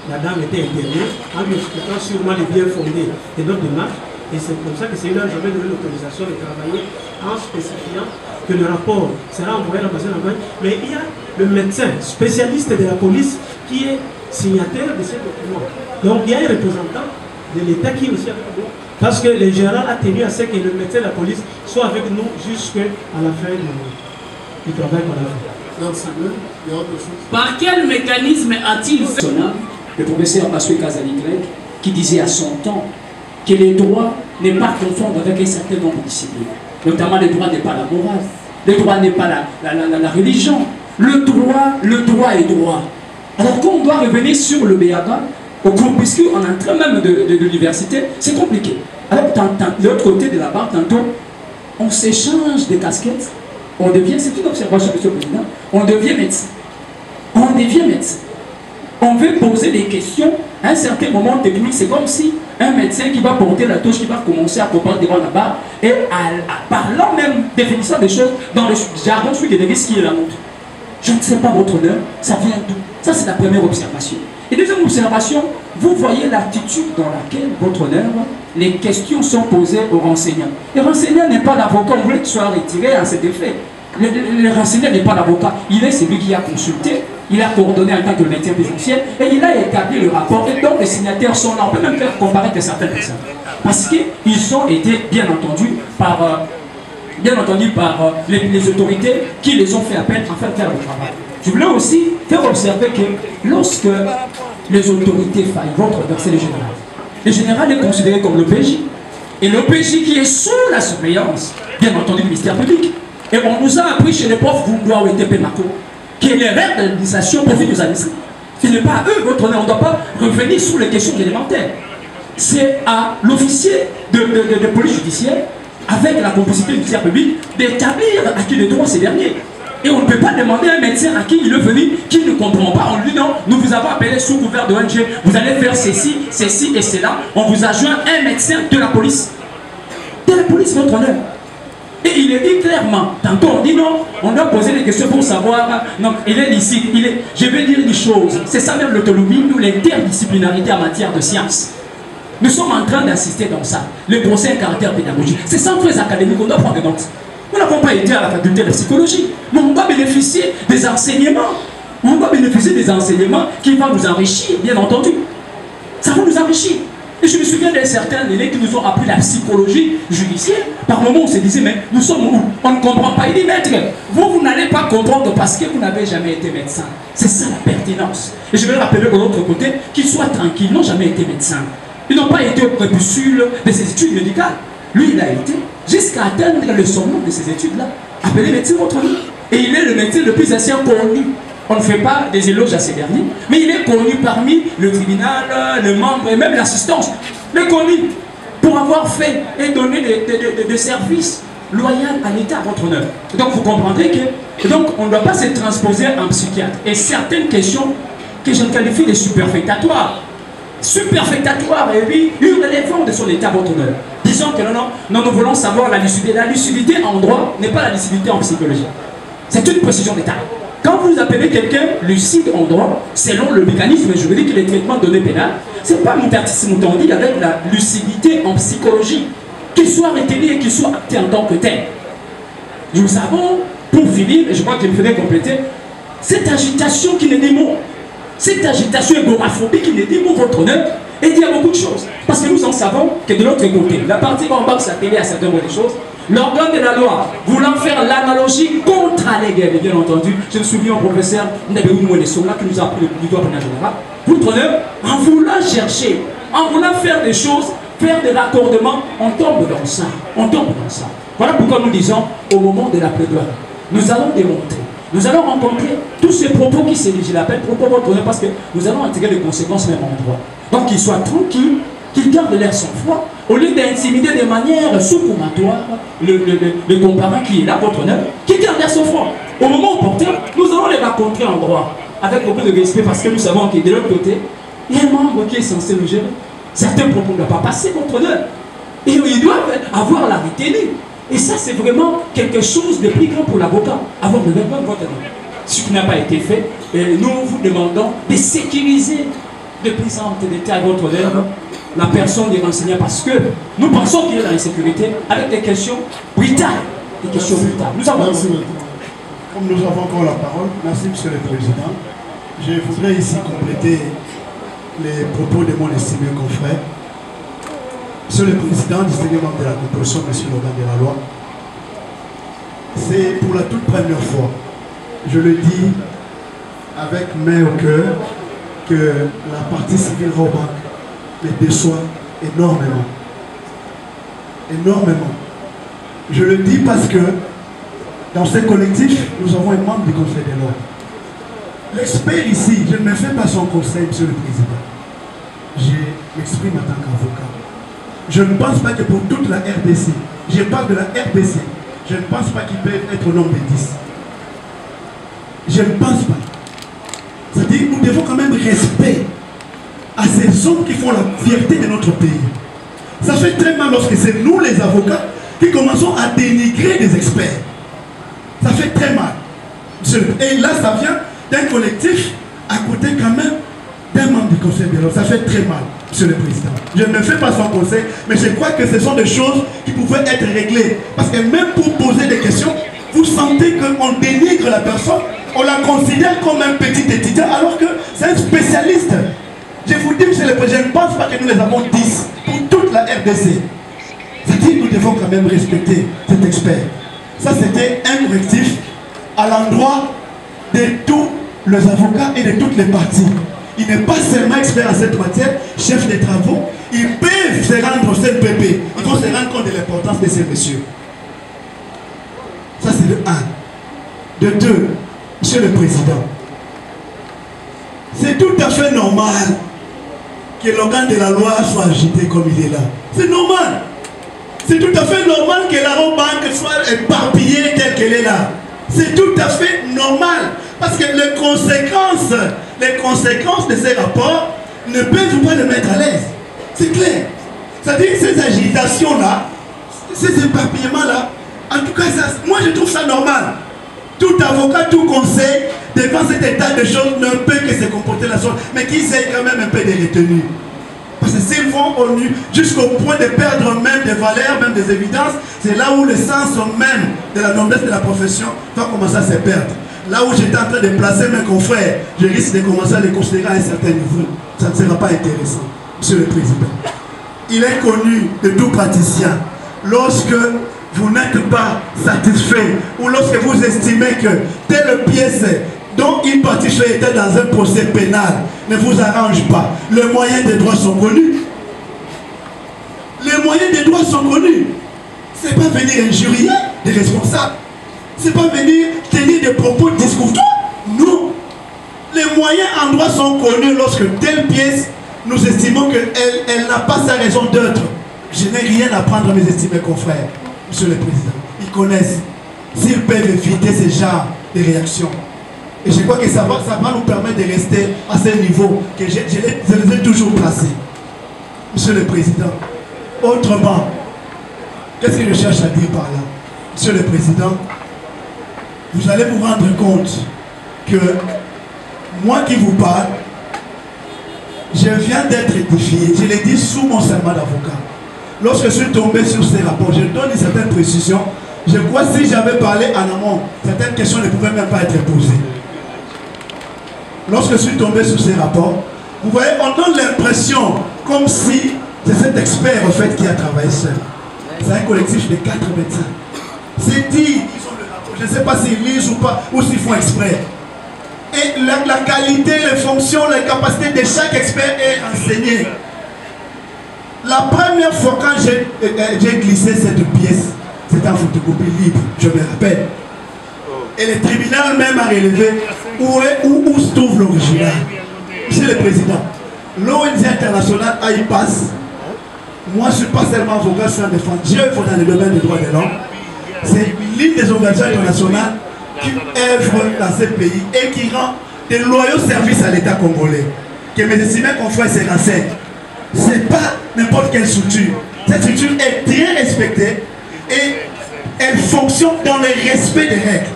[SPEAKER 4] la dame était internée, en lui expliquant sûrement les biens fondés de notre démarche. Et c'est comme ça que c'est là que j'avais donné l'autorisation de travailler en spécifiant que le rapport sera envoyé à l'ambassade d'Allemagne. Mais il y a le médecin spécialiste de la police qui est signataire de ces documents. Donc il y a un représentant de l'État qui est aussi avec nous. Parce que le général a tenu à ce que le médecin de la police soit avec nous jusqu'à la fin du travail qu'on a fait.
[SPEAKER 3] Il y a autre chose.
[SPEAKER 2] Par quel mécanisme a-t-il fait?
[SPEAKER 9] Le professeur Massoui Kazali-Grec qui disait à son temps que les droits n'est pas confondre avec un certain nombre de disciplines. Notamment le droit n'est pas la morale, le droit n'est pas la religion. Le droit est droit. Alors quand on doit revenir sur le BABA, au cours, puisqu'on est en train même de l'université, c'est compliqué. Alors de l'autre côté de la barre, tantôt, on s'échange des casquettes, on devient, c'est une observation, Monsieur le Président, on devient médecin. On devient médecin. On veut poser des questions à un certain moment technique. C'est comme si un médecin qui va porter la touche, qui va commencer à comprendre devant la barre, et parlant même, définissant des choses dans le jargon qui est la nôtre. Je ne sais pas votre honneur, ça vient d'où? Ça, c'est la première observation. Et deuxième observation, vous voyez l'attitude dans laquelle, votre honneur, les questions sont posées aux renseignants. Le renseignant n'est pas l'avocat, on voulait qu'il soit retiré à cet effet. Le renseignant n'est pas l'avocat, il est celui qui a consulté, il a coordonné en tant que médecin présentiel et il a établi le rapport. Et donc les signataires sont là, on peut même faire comparaître certaines personnes. Parce qu'ils ont été bien entendu par les autorités qui les ont fait appel afin de faire le travail. Je voulais aussi faire observer que lorsque les autorités faillent, votre c'est le général. Le général est considéré comme l'OPJ. Et l'OPJ qui est sous la surveillance, bien entendu, du ministère public. Et on nous a appris chez les profs Goundoua ou Pénaco que l'erreur de l'administration profite aux administrés. Ce n'est pas à eux, votre honneur, on ne doit pas revenir sur les questions élémentaires. C'est à l'officier de police judiciaire, avec la complicité du ministère public, d'établir à qui le droit ces derniers. Et on ne peut pas demander à un médecin à qui il est venu, qui ne comprend pas. On lui dit non, nous vous avons appelé sous couvert de ONG, vous allez faire ceci et cela. On vous a joint un médecin de la police. De la police, votre honneur. Et il est dit clairement, tantôt on dit non, on doit poser des questions pour savoir, non, il est licite, je vais dire une chose, c'est ça même l'autonomie, nous l'interdisciplinarité en matière de sciences. Nous sommes en train d'assister dans ça, le procès à caractère pédagogique. C'est sans très académique, on doit prendre des notes. Nous n'avons pas été à la faculté de psychologie, mais on doit bénéficier des enseignements. On doit bénéficier des enseignements qui vont nous enrichir, bien entendu. Ça va nous enrichir. Et je me souviens de certains élèves qui nous ont appris la psychologie judiciaire. Par moments, on se disait, mais nous sommes où? On ne comprend pas. Il dit, maître, vous n'allez pas comprendre parce que vous n'avez jamais été médecin. C'est ça la pertinence. Et je vais rappeler de l'autre côté qu'ils soient tranquilles, ils n'ont jamais été médecins. Ils n'ont pas été au crépuscule de ces études médicales. Lui, il a été jusqu'à atteindre le sommet de ces études-là, appelé médecin votre nom. Et il est le médecin le plus ancien connu. On ne fait pas des éloges à ces derniers, mais il est connu parmi le tribunal, le membre et même l'assistance. Il est connu pour avoir fait et donné des services loyaux à l'État à votre honneur. Donc vous comprendrez que donc, on ne doit pas se transposer en psychiatre. Et certaines questions que je qualifie de superfétatoires, et puis irrélévantes de son état à votre honneur. Disons que non, nous voulons savoir la lucidité. La lucidité en droit n'est pas la lucidité en psychologie. C'est une précision d'état. Quand vous appelez quelqu'un lucide en droit, selon le mécanisme juridique et les traitements de données pénales, ce n'est pas dit avec la lucidité en psychologie, qu'il soit retenu et qu'il soit acté en tant que tel. Nous avons, pour finir, et je crois qu'il me faudrait compléter, cette agitation qui n'est des mots, cette agitation égoraphobique qui n'est des mots votre honneur, et dit à beaucoup de choses. Parce que nous en savons que de l'autre côté, la partie en bas s'appelait à certaines des choses, l'organe de la loi, voulant faire l'analogie contre les guerres, bien entendu, je me souviens au professeur Nabéou Mouelessola qui nous a appris le doigt pénal général, votre honneur, en voulant chercher, en voulant faire des choses, faire des raccordements, on tombe dans ça, on tombe dans ça. Voilà pourquoi nous disons, au moment de la plaidoirie, nous allons démontrer, nous allons rencontrer tous ces propos qui se disent, je l'appelle propos votre honneur parce que nous allons intégrer les conséquences même en droit. Donc qu'ils soient tranquilles, qu'ils gardent leur sang-froid, au lieu d'intimider de manière sous-commatoire le comparant qui est là, votre honneur, qui garde leur sang-froid. Au moment opportun, nous allons les rencontrer en droit, avec beaucoup de respect, parce que nous savons que de l'autre côté, il y a un membre qui est censé nous gérer. Certains propos ne doivent pas passer, votre honneur. Et ils doivent avoir la retenue. Et ça, c'est vraiment quelque chose de plus grand pour l'avocat, avoir le verbe de votre honneur. Ce qui n'a pas été fait, nous vous demandons de sécuriser de plus en plus détails à votre honneur la personne des renseignants parce que nous pensons qu'il est dans l'insécurité avec des questions brutales. Des questions brutales. Nous avons...
[SPEAKER 7] Merci. Comme nous avons encore la parole, merci Monsieur le Président. Je voudrais ici compléter les propos de mon estimé confrère. Monsieur le Président, distingué membre de la composition, Monsieur l'organe de la loi, c'est pour la toute première fois, je le dis avec main au cœur, que la partie civile Robank les déçoit énormément. Énormément. Je le dis parce que dans ce collectif, nous avons un membre du Conseil de l'ordre. L'expert ici, je ne me fais pas son conseil, Monsieur le Président. Je m'exprime en tant qu'avocat. Je ne pense pas que pour toute la RDC, je parle de la RDC, je ne pense pas qu'ils peuvent être au nombre de 10. Je ne pense pas. C'est-à-dire que nous devons quand même respect à ces hommes qui font la fierté de notre pays. Ça fait très mal lorsque c'est nous les avocats qui commençons à dénigrer des experts. Ça fait très mal. Et là, ça vient d'un collectif à côté quand même d'un membre du Conseil de l'ordre. Ça fait très mal, Monsieur le Président. Je ne fais pas son conseil, mais je crois que ce sont des choses qui pouvaient être réglées. Parce que même pour poser des questions, vous sentez qu'on dénigre la personne, on la considère comme un petit étudiant, alors que c'est un spécialiste. Je vous dis, Monsieur le Président, je ne pense pas que nous les avons 10 pour toute la RDC. C'est-à-dire que nous devons quand même respecter cet expert. Ça, c'était un correctif à l'endroit de tous les avocats et de toutes les parties. Il n'est pas seulement expert en cette matière, chef des travaux, ils peuvent se rendre au CNPP. Il faut se rendre compte de l'importance de ces messieurs. Ça, c'est de 1. De 2, Monsieur le Président, c'est tout à fait normal que l'organe de la loi soit agité comme il est là. C'est normal. C'est tout à fait normal que la Robank soit éparpillée telle qu'elle est là. C'est tout à fait normal. Parce que les conséquences de ces rapports ne peuvent pas le mettre à l'aise. C'est clair. C'est-à-dire que ces agitations-là, ces éparpillements-là, en tout cas, ça, moi je trouve ça normal. Tout avocat, tout conseil, devant cet état de choses, ne peut que se comporter la sorte, mais qu'ils aient quand même un peu de retenue. Parce que s'ils vont jusqu'au point de perdre même des valeurs, même des évidences, c'est là où le sens même de la noblesse de la profession va commencer à se perdre. Là où j'étais en train de placer mes confrères, je risque de commencer à les considérer à un certain niveau. Ça ne sera pas intéressant, Monsieur le Président. Il est connu de tout praticien. Lorsque vous n'êtes pas satisfait ou lorsque vous estimez que telle pièce dont une partie était dans un procès pénal ne vous arrange pas, les moyens de droit sont connus. Les moyens de droit sont connus. Ce n'est pas venir injurier des responsables. Ce n'est pas venir tenir des propos discourtois. Non. Les moyens en droit sont connus lorsque telle pièce, nous estimons qu'elle n'a pas sa raison d'être. Je n'ai rien à prendre à mes estimés confrères, Monsieur le Président. Ils connaissent. S'ils peuvent éviter ce genre de réactions. Et je crois que ça va nous permettre de rester à ce niveau que je les ai toujours placés. Monsieur le Président, autrement, qu'est-ce que je cherche à dire par là? Monsieur le Président, vous allez vous rendre compte que moi qui vous parle, je viens d'être édifié, je l'ai dit sous mon serment d'avocat. Lorsque je suis tombé sur ces rapports, je donne une certaine précision. Je crois que si j'avais parlé en amont, certaines questions ne pouvaient même pas être posées. Lorsque je suis tombé sur ces rapports, vous voyez, on donne l'impression comme si c'est cet expert en fait qui a travaillé seul. C'est un collectif de 4 médecins. C'est dit, ils ont le rapport. Je ne sais pas s'ils lisent ou pas, ou s'ils font exprès. Et la qualité, les fonctions, les capacités de chaque expert est enseignée. La première fois quand j'ai glissé cette pièce, c'était en photocopie libre, je me rappelle. Et le tribunal même a relevé où se trouve l'original. Monsieur le Président, l'ONG internationale AIPAS, moi je ne suis pas seulement avocat, je suis un défenseur, j'œuvre dans le domaine des droits de l'homme. C'est l'une des organisations internationales qui œuvre dans ce pays et qui rend de loyaux services à l'État congolais. Que mes estimés confrères se renseignent. Ce n'est pas n'importe quelle structure. Cette structure est bien respectée et elle fonctionne dans le respect des règles.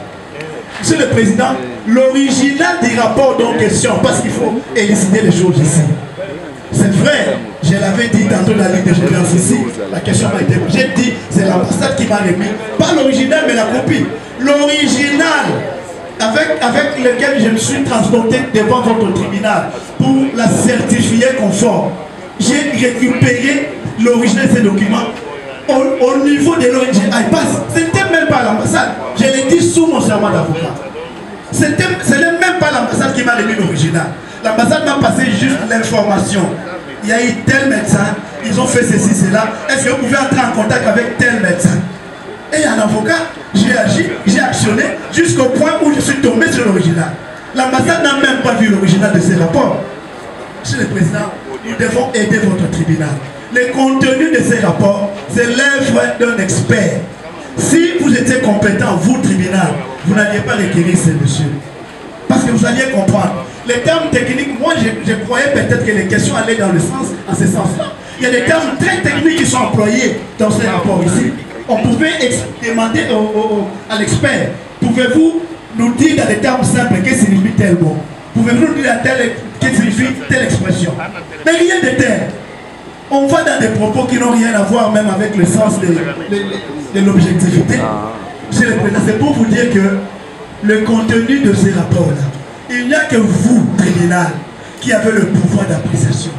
[SPEAKER 7] Monsieur le Président, l'original des rapports en question, parce qu'il faut élucider les choses ici. C'est vrai, je l'avais dit tantôt dans la Ligue de Génération ici, la question m'a été posée. J'ai dit, c'est l'ambassade qui m'a remis, pas l'original mais la copie. L'original avec lequel je me suis transporté devant votre tribunal pour la certifier conforme. J'ai récupéré l'original de ces documents au niveau de l'ONG AIPAS. Ce n'était même pas l'ambassade. Je l'ai dit sous mon serment d'avocat. Ce n'est même pas l'ambassade qui m'a remis l'original. L'ambassade m'a passé juste l'information. Il y a eu tel médecin, ils ont fait ceci, cela. Est-ce que vous pouvez entrer en contact avec tel médecin? Et un avocat, j'ai agi, j'ai actionné jusqu'au point où je suis tombé sur l'original. L'ambassade n'a même pas vu l'original de ces rapports. Monsieur le Président, nous devons aider votre tribunal. Le contenu de ces rapports, c'est l'œuvre d'un expert. Si vous étiez compétent, vous, tribunal, vous n'alliez pas requérir ces messieurs. Parce que vous alliez comprendre. Les termes techniques, moi je croyais peut-être que les questions allaient dans le sens, en ce sens-là. Il y a des termes très techniques qui sont employés dans ces rapports ici. On pouvait demander à l'expert, pouvez-vous nous dire dans des termes simples qu'est-ce que signifie tel mot? Pouvez-vous nous dire qu'est-ce que signifie telle expression? Mais rien de tel. On va dans des propos qui n'ont rien à voir même avec le sens de l'objectivité. C'est pour vous dire que le contenu de ces rapports-là, il n'y a que vous, tribunal, qui avez le pouvoir d'appréciation.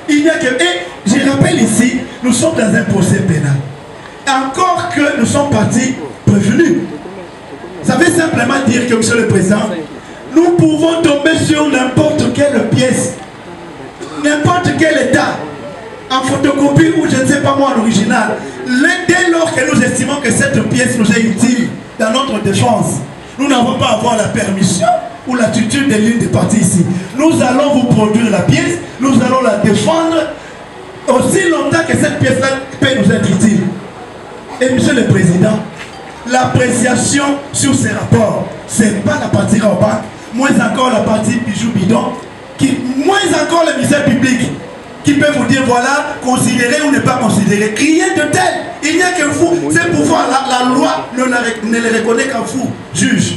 [SPEAKER 7] Il n'y a que... Et je rappelle ici, nous sommes dans un procès pénal. Encore que nous sommes partis prévenus. Ça veut simplement dire que, Monsieur le Président, nous pouvons tomber sur n'importe quelle pièce, n'importe quel état, en photocopie ou je ne sais pas moi en original. Dès lors que nous estimons que cette pièce nous est utile dans notre défense, nous n'avons pas à avoir la permission ou l'attitude des lignes de parti ici. Nous allons vous produire la pièce, nous allons la défendre aussi longtemps que cette pièce-là peut nous être utile. Et Monsieur le Président, l'appréciation sur ces rapports, ce n'est pas la partie rabat, moins encore la partie bijou bidon, moins encore le ministère public, qui peut vous dire voilà, considérer ou ne pas considérer. Rien de tel. Il n'y a que vous. C'est pouvoir. La loi ne les reconnaît qu'à vous, juge.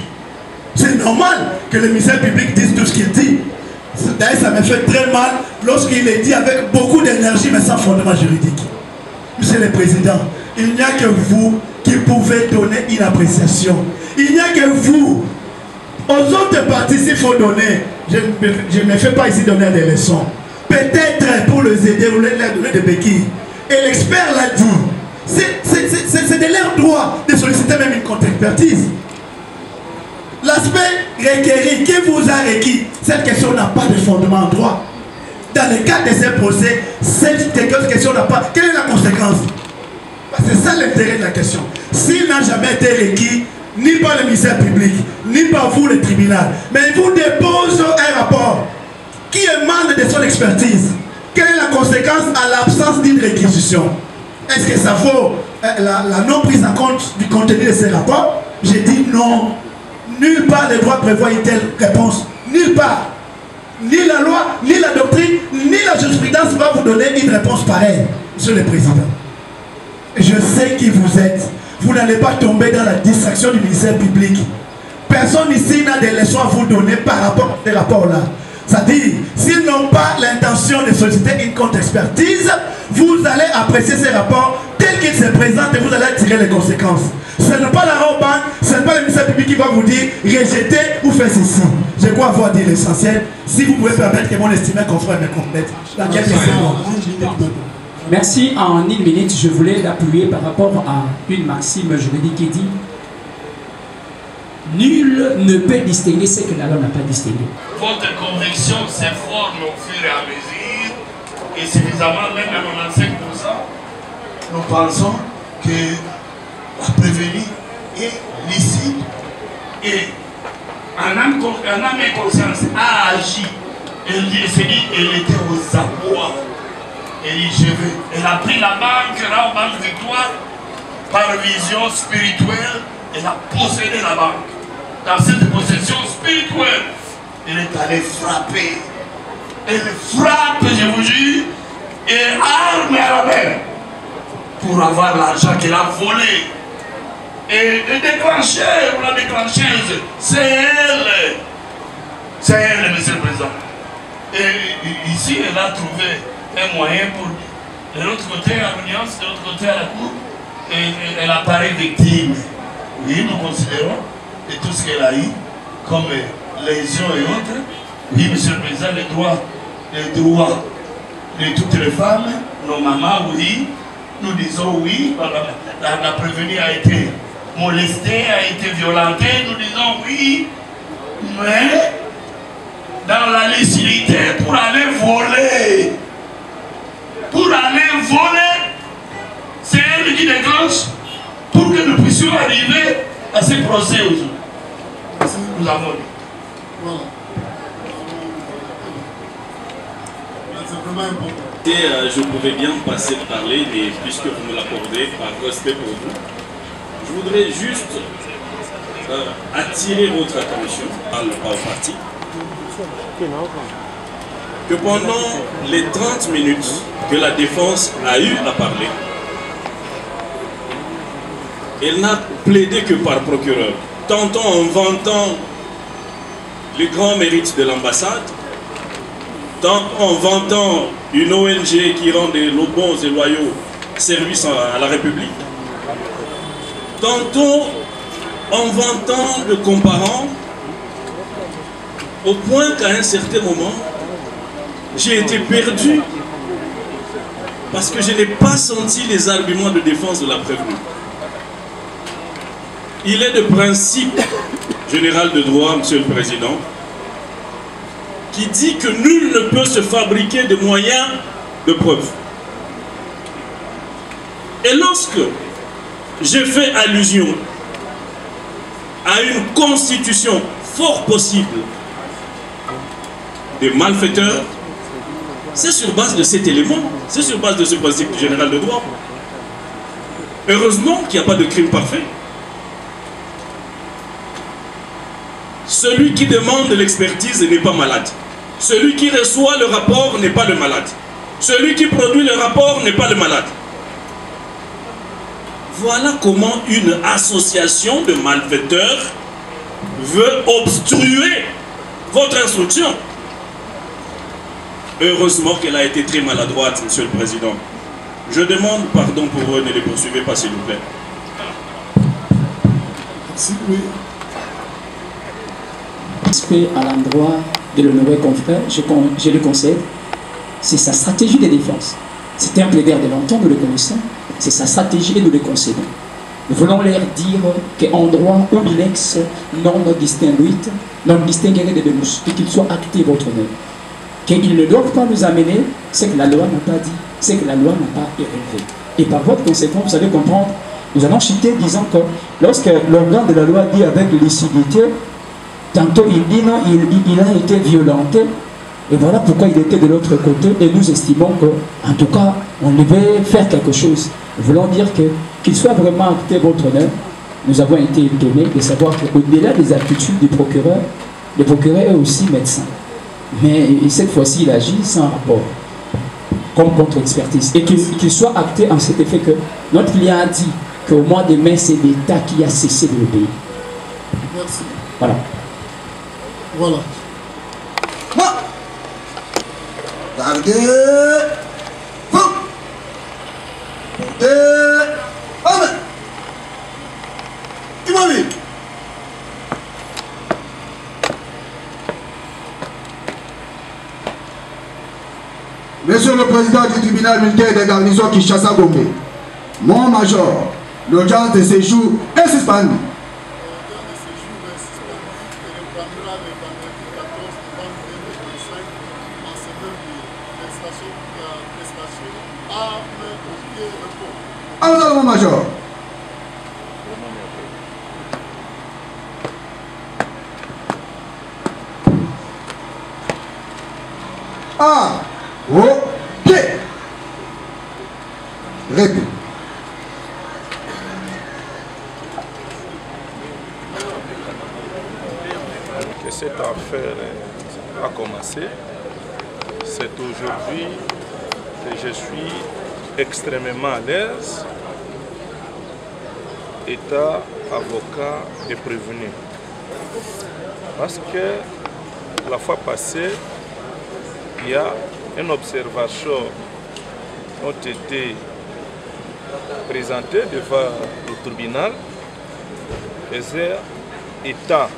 [SPEAKER 7] C'est normal que le ministère public dise tout ce qu'il dit. D'ailleurs, ça me fait très mal lorsqu'il est dit avec beaucoup d'énergie, mais sans fondement juridique. Monsieur le Président, il n'y a que vous qui pouvez donner une appréciation. Il n'y a que vous. Aux autres partis, s'il faut donner, je ne me fais pas ici donner des leçons. Peut-être pour les aider ou leur donner des béquilles. Et l'expert l'a dit. C'est de leur droit de solliciter même une contre-expertise. L'aspect requéri, qui vous a requis, cette question n'a pas de fondement en droit. Dans le cadre de ces procès, cette question n'a pas. Quelle est la conséquence? C'est ça l'intérêt de la question. S'il n'a jamais été requis, ni par le ministère public, ni par vous, le tribunal, mais il vous dépose un rapport qui émane de son expertise. Quelle est la conséquence à l'absence d'une réquisition? Est-ce que ça vaut la non prise en compte du contenu de ces rapports? J'ai dit non. Nulle part le droit prévoit une telle réponse. Nulle part. Ni la loi, ni la doctrine, ni la jurisprudence va vous donner une réponse pareille, Monsieur le Président. Je sais qui vous êtes. Vous n'allez pas tomber dans la distraction du ministère public. Personne ici n'a des leçons à vous donner par rapport à ces rapports-là. C'est-à-dire, s'ils n'ont pas l'intention de solliciter une contre-expertise, vous allez apprécier ces rapports tels qu'ils se présentent et vous allez tirer les conséquences. Ce n'est pas la Robank, ce n'est pas le ministère public qui va vous dire rejetez ou faites ceci. Je crois avoir dit l'essentiel. Si vous pouvez permettre que mon estimé confrère me complète. Dans quelques secondes.
[SPEAKER 9] Merci. En une minute, je voulais l'appuyer par rapport à une maxime juridique qui dit nul ne peut distinguer ce que la loi n'a pas distingué.
[SPEAKER 1] Votre conviction s'informe au fur et à mesure et suffisamment, même à 95%, nous pensons que la prévenue est licite et en âme et conscience a agi. Elle s'est dit, elle était aux abois. Elle dit, je vais. Elle a pris la banque, la banque Victoire, par vision spirituelle, elle a possédé la banque. Dans cette possession spirituelle, elle est allée frapper. Elle frappe, je vous jure, et arme à la main pour avoir l'argent qu'elle a volé. Et le déclencheur ou la déclencheuse, c'est elle. C'est elle, Monsieur le Président. Et ici, elle a trouvé un moyen pour de l'autre côté à l'audience, de l'autre côté à la cour, et elle apparaît victime. Oui, nous considérons et tout ce qu'elle a eu comme lésions et autres. Oui, Monsieur le Président, les droits de toutes les femmes, nos mamans, oui, nous disons oui, la prévenue a été molestée, a été violentée, nous disons oui, mais dans la lucidité pour aller voler. Pour aller voler, c'est elle qui déclenche pour que nous puissions arriver à ce procès aujourd'hui. Nous avons dit.
[SPEAKER 3] Voilà. C'est vraiment important.
[SPEAKER 5] Et je pouvais bien passer de parler, mais puisque vous me l'accordez par respect pour vous, je voudrais juste attirer votre attention au parti que pendant les 30 minutes que la défense a eu à parler, elle n'a plaidé que par procureur, tantôt en vantant les grands mérites de l'ambassade, tantôt en vantant une ONG qui rend des bons et loyaux services à la République, tantôt en vantant le comparant, au point qu'à un certain moment, j'ai été perdu parce que je n'ai pas senti les arguments de défense de la prévenue. Il est de principe général de droit, Monsieur le Président, qui dit que nul ne peut se fabriquer de moyens de preuve. Et lorsque j'ai fait allusion à une constitution fort possible des malfaiteurs, c'est sur base de cet élément, c'est sur base de ce principe général de droit. Heureusement qu'il n'y a pas de crime parfait. Celui qui demande l'expertise n'est pas malade. Celui qui reçoit le rapport n'est pas le malade. Celui qui produit le rapport n'est pas le malade. Voilà comment une association de malfaiteurs veut obstruer votre instruction. Heureusement qu'elle a été très maladroite, Monsieur le Président. Je demande pardon pour eux, ne les poursuivez pas, s'il vous plaît.
[SPEAKER 3] Merci, oui.
[SPEAKER 9] Respect à l'endroit de l'honoré confrère, je le concède, c'est sa stratégie de défense. C'était un plaidoyer de longtemps, nous le connaissons, c'est sa stratégie et nous le concédons. Nous voulons leur dire qu'en droit ou bilex non distinguite, non distingué de nous, et qu'il soit acté votre honneur. Qu'ils ne doivent pas nous amener ce que la loi n'a pas dit, ce que la loi n'a pas élevé. Et par voie de conséquence, vous allez comprendre, nous allons chuter disant que lorsque l'organe de la loi dit avec lucidité, tantôt il dit non, il a été violenté, et voilà pourquoi il était de l'autre côté, et nous estimons que, en tout cas, on devait faire quelque chose. Nous voulons dire qu'il soit vraiment acté votre honneur. Nous avons été étonnés de savoir qu'au-delà des aptitudes du procureur, le procureur est aussi médecin. Mais cette fois-ci, il agit sans rapport, comme contre-expertise. Et qu'il soit acté en cet effet que notre client a dit qu'au mois de mai, c'est l'État qui a cessé de l'obéir.
[SPEAKER 3] Merci.
[SPEAKER 9] Voilà.
[SPEAKER 3] Voilà.
[SPEAKER 12] Targué. Monsieur le Président du tribunal militaire des garnisons Kinshasa-Gombe, mon major, l'audience de séjour est suspendue. Alors, mon major. Ah, ok. Répète.
[SPEAKER 8] Que cette affaire a commencé, c'est aujourd'hui que je suis extrêmement à l'aise, État, avocat et prévenu. Parce que la fois passée, il y a une observation qui ont été présentées devant le tribunal, faisait état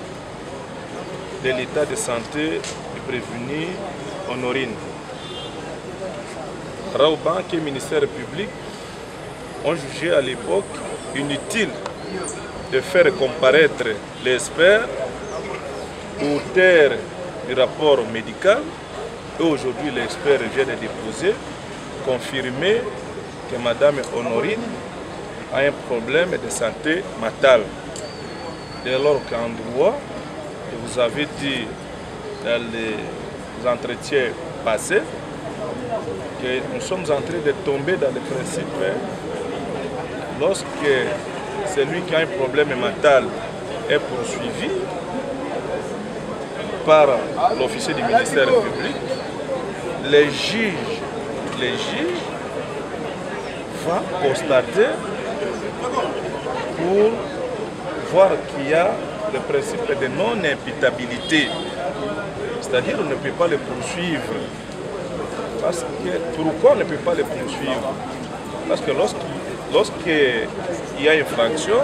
[SPEAKER 8] de l'état de santé du prévenu Honorine. Raobank et le ministère public ont jugé à l'époque inutile de faire comparaître l'expert pour taire du rapport médical. Et aujourd'hui, l'expert vient de déposer, confirmer que Madame Honorine a un problème de santé mentale. Dès lors qu'en droit, vous avez dit dans les entretiens passés, que nous sommes en train de tomber dans le principe lorsque celui qui a un problème mental est poursuivi par l'officier du ministère public, les juges vont constater pour voir qu'il y a le principe de non-imputabilité. C'est-à-dire qu'on ne peut pas le poursuivre. Parce que, pourquoi on ne peut pas le poursuivre? Parce que lorsqu'il y a infraction,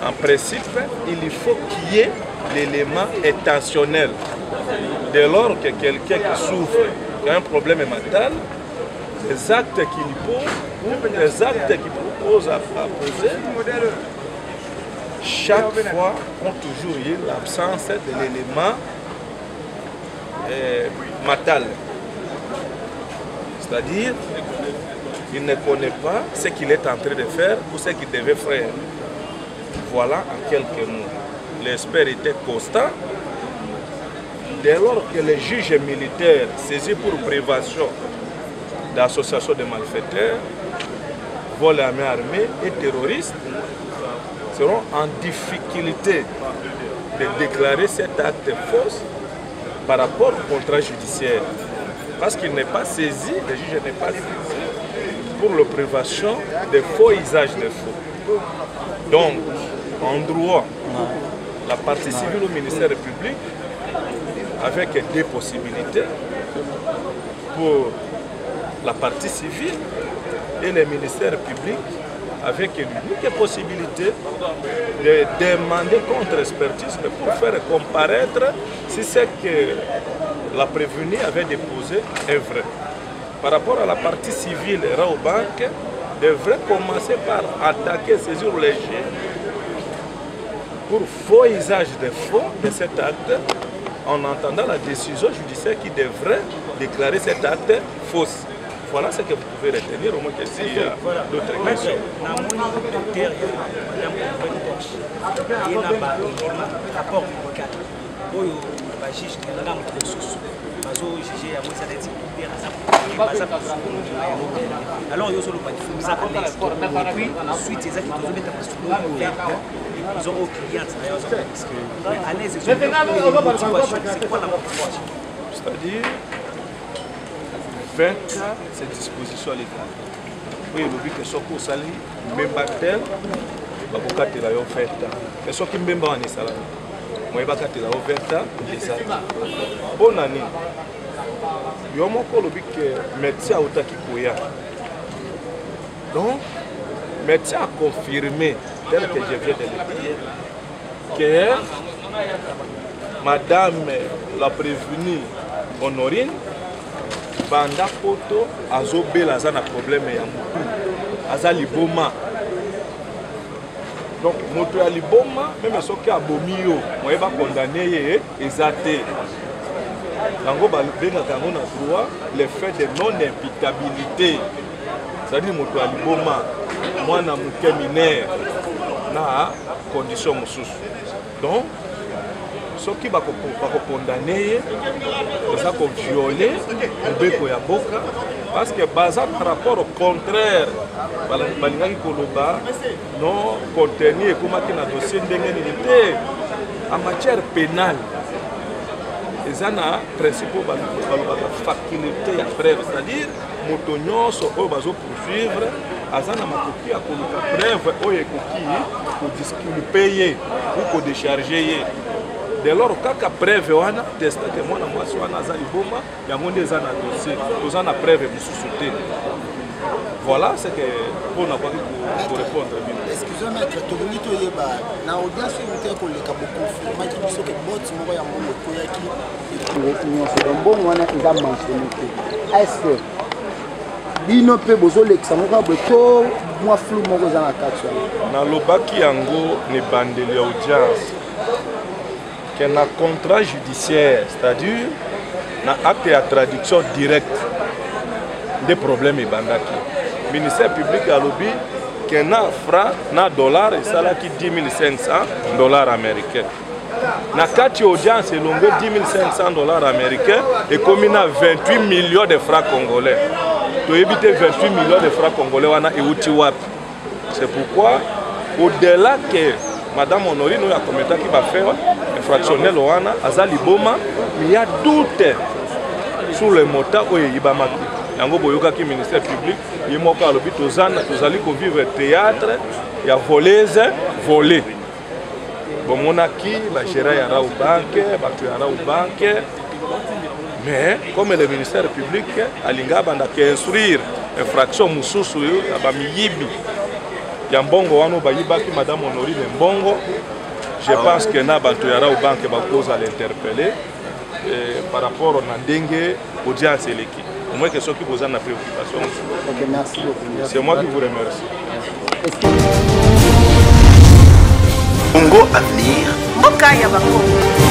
[SPEAKER 8] en principe, il faut qu'il y ait l'élément intentionnel. Dès lors que quelqu'un qui souffre, qui a un problème mental, les actes qu'il pose ou les actes qu'il propose à poser, chaque fois ont toujours eu l'absence de l'élément mental. C'est-à-dire, il ne connaît pas ce qu'il est en train de faire ou ce qu'il devait faire. Voilà en quelques mots. L'expert était constant. Dès lors que les juges militaires saisis pour prévention d'associations de malfaiteurs, vol à main armée et terroristes seront en difficulté de déclarer cet acte faux par rapport au contrat judiciaire. Parce qu'il n'est pas saisi, le juge n'est pas saisi pour la prévention des faux usages de faux. Donc, en droit, la partie civile au ministère public, avec deux possibilités, pour la partie civile et le ministère public, avec l'unique possibilité de demander contre-expertise pour faire comparaître si c'est que la prévenue avait déposé est vrai. Par rapport à la partie civile, Raobank devrait commencer par attaquer, saisir les juges pour faux usage de faux de cet acte, en entendant la décision judiciaire qui devrait déclarer cet acte fausse. Voilà ce que vous pouvez retenir, au moins que s'il y a d'autres questions.
[SPEAKER 13] Alors, il y a suite ils ont aux clients, c'est quoi la motivation?
[SPEAKER 8] C'est-à-dire 20 cas, cette disposition à l'État. Oui, le but que ce soit sali, même pas tel, il va y avoir 20 ans. Mais ce qui même pas en Israël, moi, il va y avoir 20 ans, bonne année. Il y a encore le but que le médecin a été koya. Donc, le médecin a confirmé, tel que je viens de le dire, que Madame la prévenue Honorine, Banda Poto, Azobela, a un problème ya mutu, aza liboma. Donc, moto ya liboma, même ceux qui ont abomi, moi va condamner ezate. Yango balobengaka yango na droit le fait de non-imputabilité. C'est-à-dire moto ya liboma, mwana moke mineur na condition mosusu. Donc, ceux qui vont condamner, ils vont violer le béco ya boka parce que basé par rapport au contraire, balingaki koloba non contenu et comment qui na dossier ndenge en matière pénale. Ils ont un principe de faculté à preuve, c'est-à-dire moto nyonso oyo bazopoursuivre aza na makoki ya koluka preuve oyo ekoki kodisculpe ye ou kodécharge ye. Dès lors kaka preuve wana testa ke mwana mwasi wana aza liboma yango nde eza na dossier toza na preuve mosusu te. Voilà ce que pour na kwaki ko répondre bien.
[SPEAKER 14] Excusez-moi maître, tobongi toyeba na audience yote ko leka bokonfirma ki biso ke bot moko ya mongo koyaki nyonso mbongo wana eza mentionné te. Est-ce bino pe bozolekisa moko boye to mwa flou moko eza na kati wana?
[SPEAKER 8] Nalobaki yango ne bandeli audience que na contrat judiciaire, c'est-à-dire na acte ya traduction directe des problèmes ebandaki. Ministère public a lobby que na franc na dollar et ça là qui 10 500 dollars américains. Na kati audience elongo 10 500 dollars américains et comme na 28 millions de francs congolais. To éviter 28 millions de francs congolais wana euti wapi. C'est pourquoi au-delà que Madame Honorine a commenté qui va faire infractionnel wana azali boma, mais il y a doute sur le mota oyo yibamaki. Yango boyoka ki ministère public yimoka alobi tozali ko vivre théâtre ya voleuse volé. Bomonaki ba gérant ya Rau banque, batu ya Rau banque. Mais comme le ministère public alinga banda ke instruire infraction mususu ya ba miyibi ya mbongo wana bayibaki Madame Honorine mbongo. Je pense que na batu ya Rau banque ba cause à l'interpeller par rapport à Ndenge audience eleki. Au moins que ceux qui vous en ont préoccupation.
[SPEAKER 14] Ok, merci beaucoup.
[SPEAKER 8] C'est moi qui vous remercie.
[SPEAKER 15] Congo Avenir. Mboka ya Bakongo.